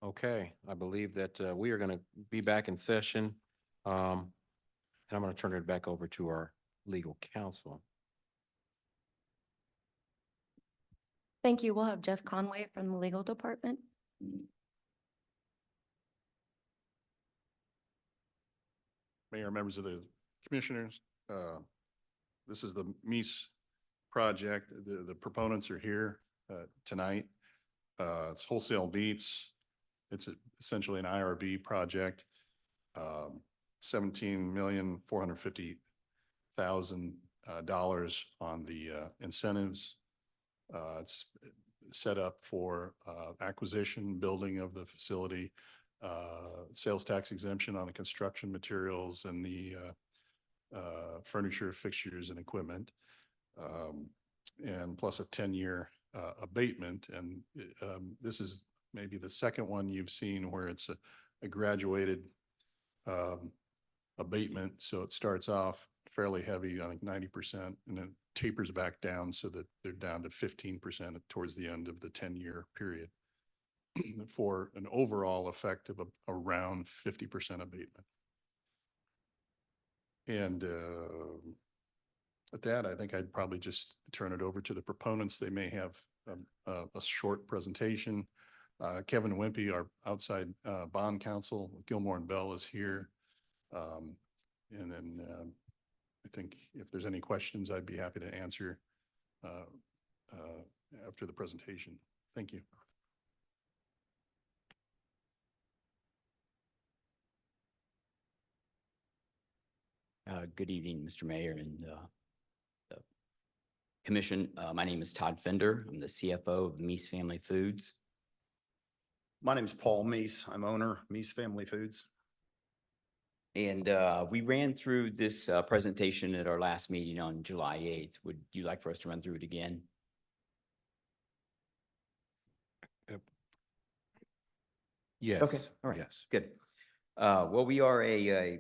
Okay, I believe that we are going to be back in session. And I'm going to turn it back over to our legal counsel. Thank you. We'll have Jeff Conway from the legal department. Mayor, members of the commissioners, this is the Meese project. The proponents are here tonight. It's wholesale meats. It's essentially an IRB project. $17,450,000 on the incentives. It's set up for acquisition, building of the facility, sales tax exemption on the construction materials and the furniture, fixtures, and equipment, and plus a 10-year abatement. And this is maybe the second one you've seen where it's a graduated abatement. So it starts off fairly heavy, I think 90%, and then tapers back down so that they're down to 15% towards the end of the 10-year period for an overall effect of around 50% abatement. And at that, I think I'd probably just turn it over to the proponents. They may have a short presentation. Kevin Wimpy, our outside bond counsel, Gilmore and Bell is here. And then I think if there's any questions, I'd be happy to answer after the presentation. Thank you. Good evening, Mr. Mayor and the Commission. My name is Todd Fender. I'm the CFO of Meese Family Foods. My name is Paul Meese. I'm owner, Meese Family Foods. And we ran through this presentation at our last meeting on July 8th. Would you like for us to run through it again? Yes. Okay, all right, Yes. good. Well, we are a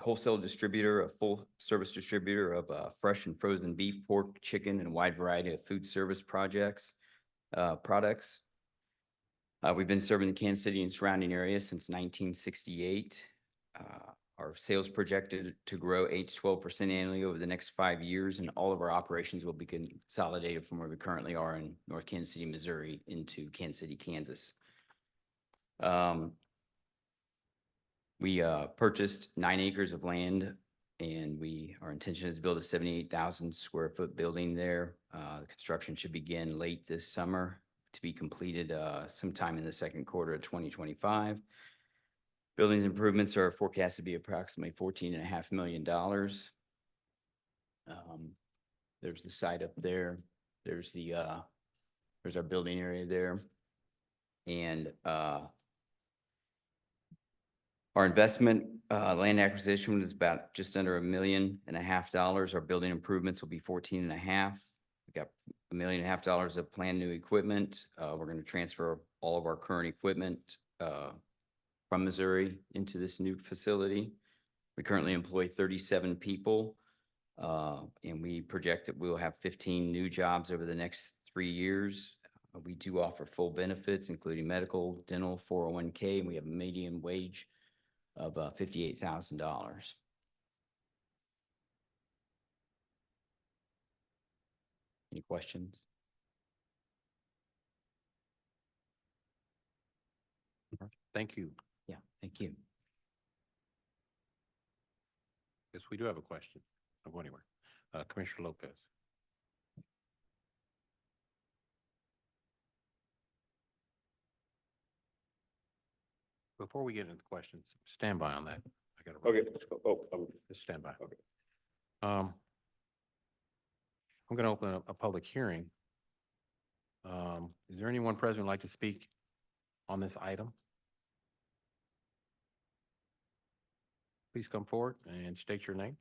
wholesale distributor, a full service distributor of fresh and frozen beef, pork, chicken, and a wide variety of food service products. We've been serving the Kansas City and surrounding areas since 1968. Our sales projected to grow 8 to 12% annually over the next 5 years, and all of our operations will be consolidated from where we currently are in North Kansas City, Missouri, into Kansas City, Kansas. We purchased 9 acres of land, and our intention is to build a 78,000 square foot building there. The construction should begin late this summer to be completed sometime in the second quarter of 2025. Buildings improvements are forecast to be approximately $14.5 million. There's the site up there. There's our building area there. And our investment land acquisition was about just under $1.5 million. Our building improvements will be 14.5. We got $1.5 million of planned new equipment. We're going to transfer all of our current equipment from Missouri into this new facility. We currently employ 37 people, and we project that we will have 15 new jobs over the next 3 years. We do offer full benefits, including medical, dental, 401k, and we have a median wage of $58,000. Any questions? Thank you. Yeah, thank you. Yes, we do have a question. Don't go anywhere. Commissioner Lopez. Before we get into the questions, stand by on that. I gotta. Okay. Just stand by. Okay. I'm going to open a public hearing. Is there anyone present who'd like to speak on this item? Please come forward and state your name.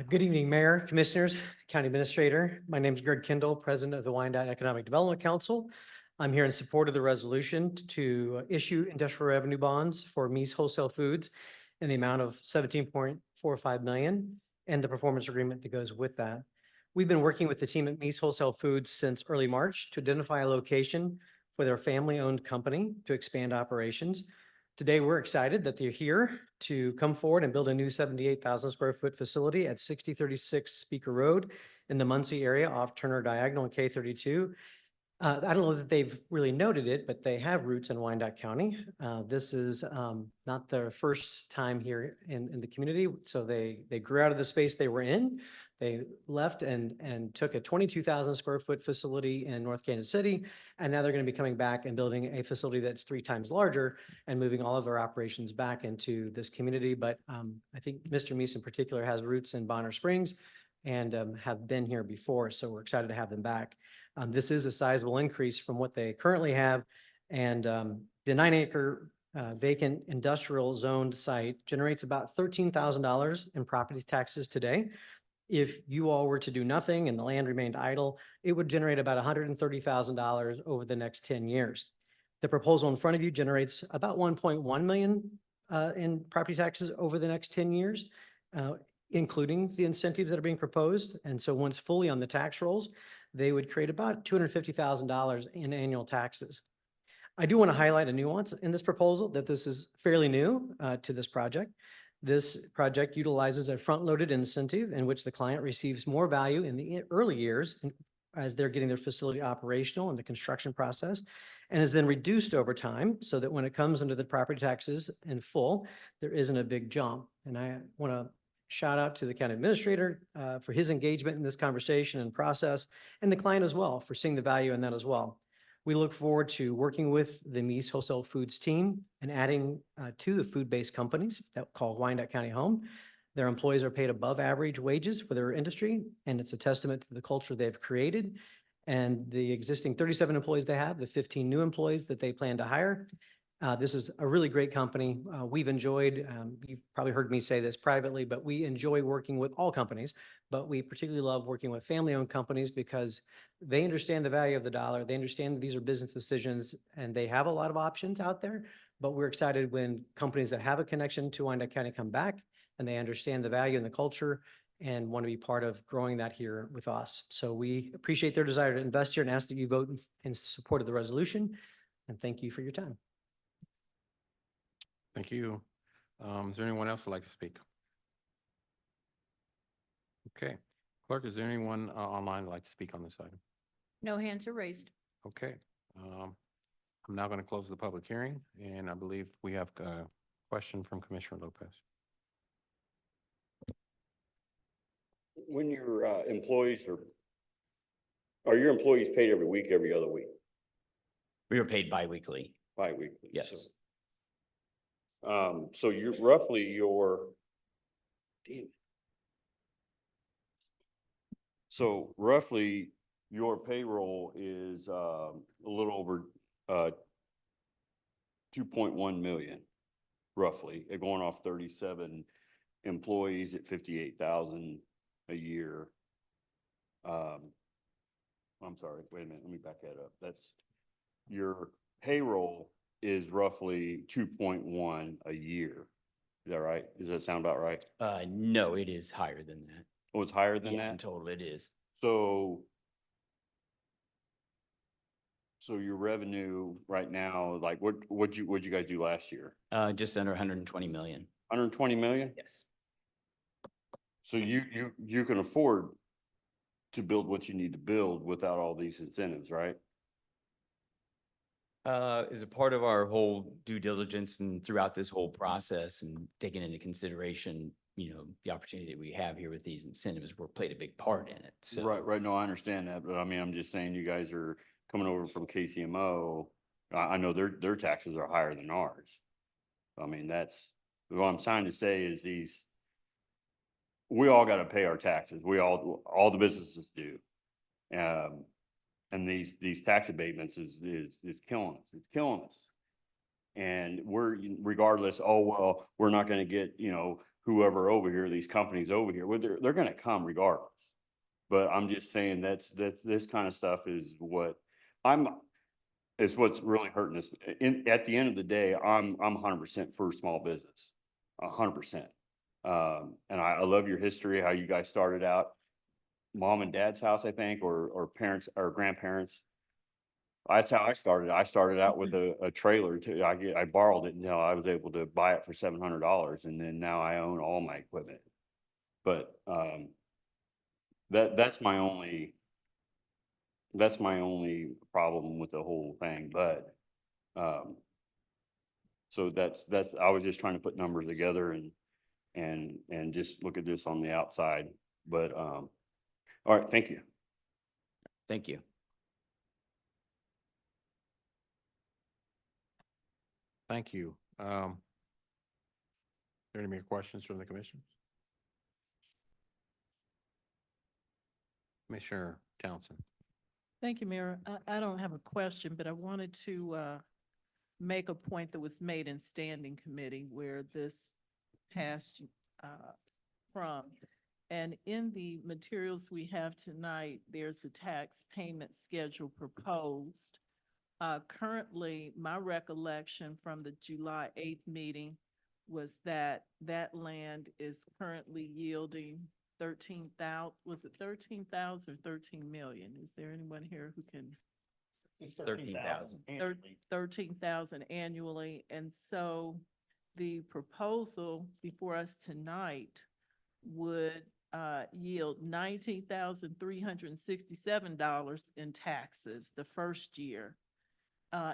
Good evening, Mayor, Commissioners, County Administrator. My name is Greg Kendall, President of the Wyandotte Economic Development Council. I'm here in support of the resolution to issue industrial revenue bonds for Mies Wholesale Foods in the amount of $17.45 million and the performance agreement that goes with that. We've been working with the team at Mies Wholesale Foods since early March to identify a location for their family-owned company to expand operations. Today, we're excited that they're here to come forward and build a new 78,000 square foot facility at 6036 Speaker Road in the Muncie area off Turner Diagonal and K32. I don't know that they've really noted it, but they have roots in Wyandotte County. This is not their first time here in the community. So they grew out of the space they were in. They left and took a 22,000 square foot facility in North Kansas City. And now they're going to be coming back and building a facility that's 3 times larger and moving all of their operations back into this community. But I think Mr. Mies in particular has roots in Bonner Springs and have been here before. So we're excited to have them back. This is a sizable increase from what they currently have. And the 9-acre vacant industrial zoned site generates about $13,000 in property taxes today. If you all were to do nothing and the land remained idle, it would generate about $130,000 over the next 10 years. The proposal in front of you generates about 1.1 million in property taxes over the next 10 years, including the incentives that are being proposed. And so once fully on the tax rolls, they would create about $250,000 in annual taxes. I do want to highlight a nuance in this proposal that this is fairly new to this project. This project utilizes a front-loaded incentive in which the client receives more value in the early years as they're getting their facility operational in the construction process, and is then reduced over time so that when it comes into the property taxes in full, there isn't a big jump. And I want to shout out to the county administrator for his engagement in this conversation and process, and the client as well for seeing the value in that as well. We look forward to working with the Mies Wholesale Foods team and adding to the food-based companies that call Wyandotte County home. Their employees are paid above average wages for their industry, and it's a testament to the culture they've created and the existing 37 employees they have, the 15 new employees that they plan to hire. This is a really great company. We've enjoyed, you've probably heard me say this privately, but we enjoy working with all companies, but we particularly love working with family-owned companies because they understand the value of the dollar. They understand that these are business decisions and they have a lot of options out there. But we're excited when companies that have a connection to Wyandotte County come back and they understand the value and the culture and want to be part of growing that here with us. So we appreciate their desire to invest here and ask that you vote in support of the resolution. And thank you for your time. Thank you. Is there anyone else who'd like to speak? Okay. Clerk, is there anyone online who'd like to speak on this item? No hands are raised. Okay. I'm now going to close the public hearing, and I believe we have a question from Commissioner Lopez. When your employees are your employees paid every week, every other week? We were paid bi-weekly. Bi-weekly? Yes. So you're roughly so roughly your payroll is a little over 2.1 million, roughly, going off 37 employees at 58,000 a year. I'm sorry, wait a minute, let me back that up. That's your payroll is roughly 2.1 a year. Is that right? Does that sound about right? No, it is higher than that. Oh, it's higher than Yeah, in that? total, it is. So your revenue right now, like what'd you guys do last year? Just under 120 million. 120 million? Yes. So you can afford to build what you need to build without all these incentives, right? As a part of our whole due diligence and throughout this whole process and taking into consideration, the opportunity that we have here with these incentives, we're played a big part in it. So. Right. No, I understand that, but I mean, I'm just saying you guys are coming over from KCMO. I know their taxes are higher than ours. I mean, that's what I'm trying to say is we all got to pay our taxes. All the businesses do. And these tax abatements is killing us. It's killing us. And regardless, we're not going to get, whoever over here, these companies over here, they're going to come regardless. But I'm just saying that's this kind of stuff is what's really hurting us. At the end of the day, I'm 100% for small business, 100%. And I love your history, how you guys started out, mom and dad's house, I think, or parents or grandparents. That's how I started. I started out with a trailer too. I borrowed it until I was able to buy it for $700, and then now I own all my equipment. But that's my only problem with the whole thing. But so that's I was just trying to put numbers together and just look at this on the outside. But all right, thank you. Thank you. Thank you. Are there any more questions from the commission? Commissioner Townsend. Thank you, Mayor. I don't have a question, but I wanted to make a point that was made in standing committee where this passed from. And in the materials we have tonight, there's a tax payment schedule proposed. Currently, my recollection from the July 8th meeting was that land is currently yielding 13,000, was it 13,000 or 13 million? Is there anyone here who can? It's 13,000. 13,000 annually. And so the proposal before us tonight would yield $19,367 in taxes the first year.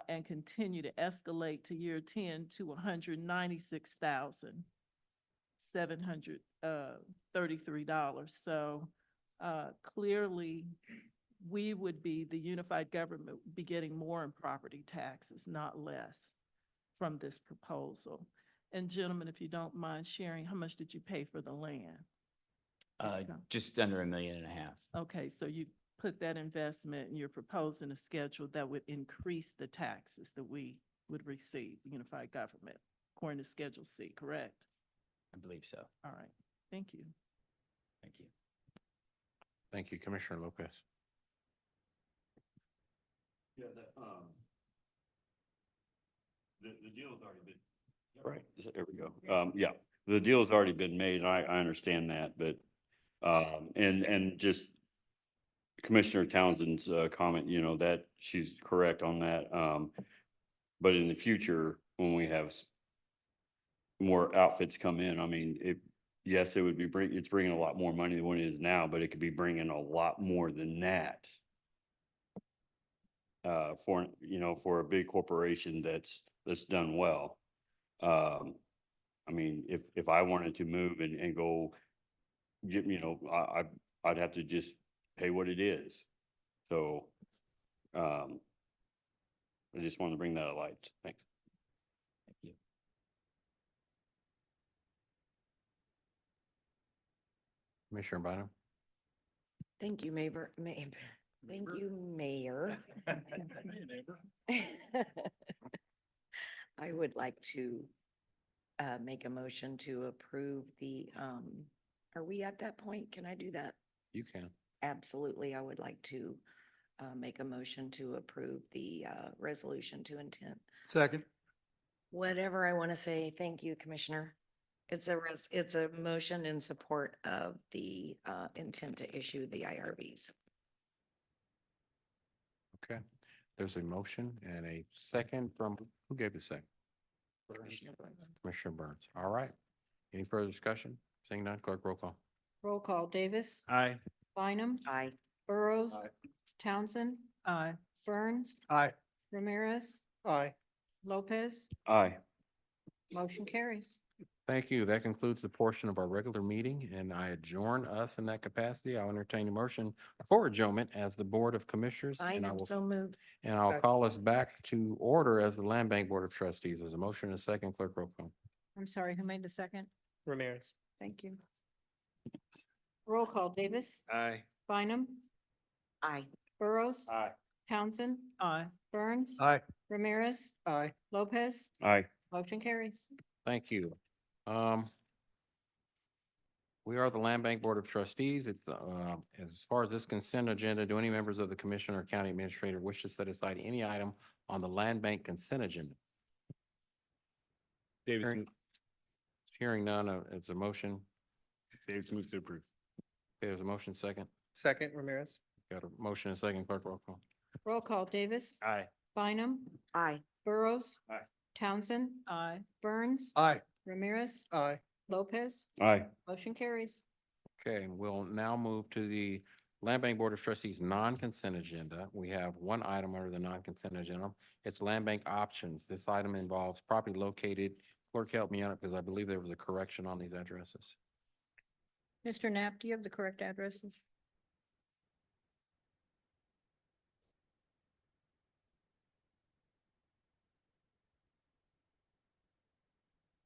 And continue to escalate to year 10 to $196,733. So clearly, we would be, the unified government would be getting more in property taxes, not less, from this proposal. And gentlemen, if you don't mind sharing, how much did you pay for the land? Just under $1.5 million. Okay, so you put that investment and you're proposing a schedule that would increase the taxes that we would receive, the unified government, according to Schedule C, correct? I believe so. All right, thank you. Thank you. Thank you, Commissioner Lopez. Yeah, the deal's already been. Right, there we go. Yeah, the deal's already been made, and I understand that, but, and just Commissioner Townsend's, comment, you know, that she's correct on that. But in the future, when we have more outfits come in, I mean, yes, it would be it's bringing a lot more money than what it is now, but it could be bringing a lot more than that. For, you know, for a big corporation that's done well. I mean, if I wanted to move and go get, you know, I'd have to just pay what it is. So, I just wanted to bring that to light. Thanks. Thank you. Commissioner Bynum? Thank you, Mayor. Thank you, Mayor. I would like to make a motion to approve the, are we at that point? Can I do that? You can. Absolutely. I would like to make a motion to approve the resolution to intent. Second. Whatever I want to say. Thank you, Commissioner. It's a motion in support of the intent to issue the IRBs. Okay. There's a motion and a second from, who gave the second? Commissioner Burns. Commissioner Burns. All right. Any further discussion? Seeing none, clerk roll call. Roll call, Davis. Aye. Bynum. Aye. Burrows. Aye. Townsend. Aye. Burns. Aye. Ramirez. Aye. Lopez. Aye. Motion carries. Thank you. That concludes the portion of our regular meeting, and I adjourn us in that capacity. I'll entertain a motion for adjournment as the Board of Commissioners. I and I am will- so moved. And I'll Second. call us back to order as the Land Bank Board of Trustees. There's a motion and a second, clerk roll call. I'm sorry, who made the second? Ramirez. Thank you. Roll call, Davis. Aye. Bynum. Aye. Burrows. Aye. Townsend. Aye. Burns. Aye. Ramirez. Aye. Lopez. Aye. Motion carries. Thank you. We are the Land Bank Board of Trustees. It's, as far as this consent agenda, do any members of the commission or county administrator wish to set aside any item on the Land Bank consent agenda? Davis, Hearing- Hearing none, it's a motion. Davis moves to approve. Okay, there's a motion second. Second, Ramirez. Got a motion and a second, clerk roll call. Roll call, Davis. Aye. Bynum. Aye. Burrows. Aye. Townsend. Aye. Burns. Aye. Ramirez. Aye. Lopez. Aye. Motion carries. Okay, we'll now move to the Land Bank Board of Trustees non-consent agenda. We have one item under the non-consent agenda. It's Land Bank options. This item involves property located. Clerk, help me out because I believe there was a correction on these addresses. Mr. Knapp, do you have the correct addresses?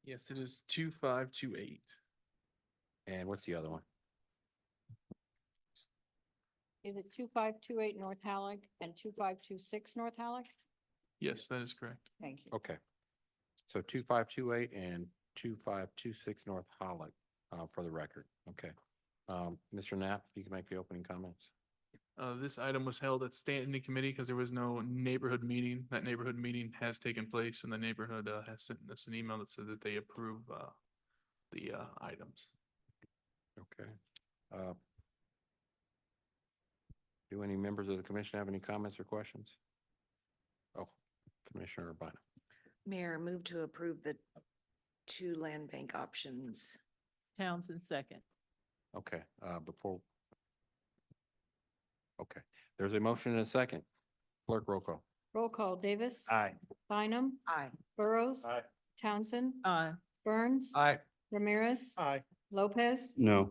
Yes, it is 2528. And what's the other one? Is it 2528 North Halleck and 2526 North Halleck? Yes, that is correct. Thank you. Okay. So 2528 and 2526 North Hollick, for the record. Okay. Mr. Knapp, you can make the opening comments. This item was held at standing committee because there was no neighborhood meeting. That neighborhood meeting has taken place and the neighborhood has sent us an email that said that they approve the items. Okay. Do any members of the commission have any comments or questions? Oh, Commissioner Bynum. Mayor, move to approve the two land bank options. Townsend second. Okay, okay, there's a motion and a second. Clerk roll call. Roll call, Davis. Aye. Bynum. Aye. Burrows. Aye. Townsend. Aye. Burns. Aye. Ramirez. Aye. Lopez. No.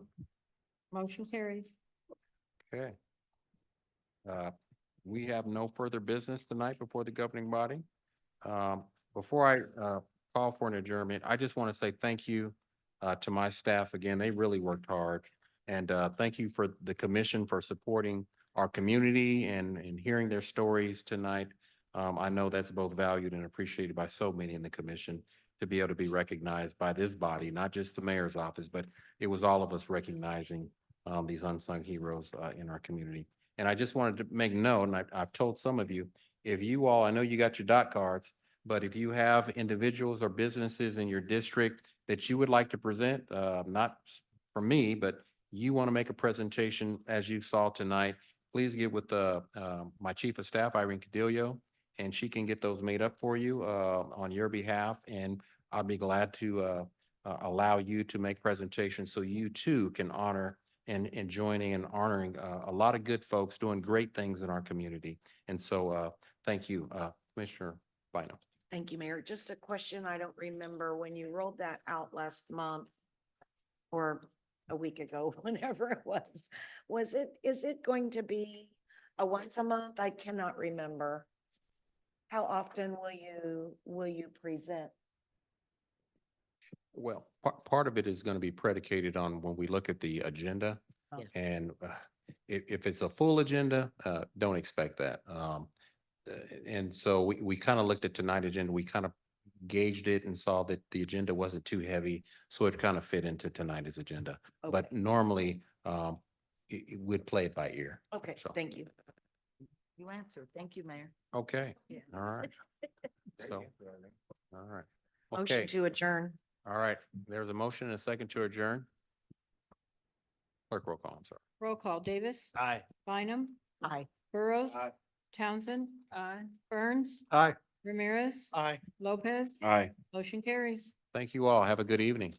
Motion carries. Okay. We have no further business tonight before the governing body. Before I call for an adjournment, I just want to say thank you to my staff again. They really worked hard. And thank you for the commission for supporting our community and hearing their stories tonight. I know that's both valued and appreciated by so many in the commission to be able to be recognized by this body, not just the mayor's office, but it was all of us recognizing these unsung heroes in our community. And I just wanted to make note, and I've told some of you, if you all, I know you got your dot cards, but if you have individuals or businesses in your district that you would like to present, not from me, but you want to make a presentation as you saw tonight, please get with my chief of staff, Irene Cadillo, and she can get those made up for you on your behalf. And I'll be glad to allow you to make presentations so you too can honor and joining and honoring a lot of good folks doing great things in our community. And so thank you, Commissioner Bynum. Thank you, Mayor. Just a question. I don't remember when you rolled that out last month or a week ago, whenever it was. Is it going to be a once a month? I cannot remember. How often will you present? Well, part of it is going to be predicated on when we look at the agenda. Yeah. And if it's a full agenda, don't expect that. And so we kind of looked at tonight's agenda. We kind of gauged it and saw that the agenda wasn't too heavy, so it kind of fit into tonight's agenda. But Okay. normally, it would play it by ear. Okay, So, thank you. You answered. Thank you, Mayor. okay, Yeah. all right. So, all right. Motion Okay, to adjourn. all right. There's a motion and a second to adjourn. Clerk roll call, I'm sorry. Roll call, Davis. Aye. Bynum. Aye. Burrows. Townsend. Burns. Aye. Ramirez. Aye. Lopez. Aye. Motion carries. Thank you all. Have a good evening.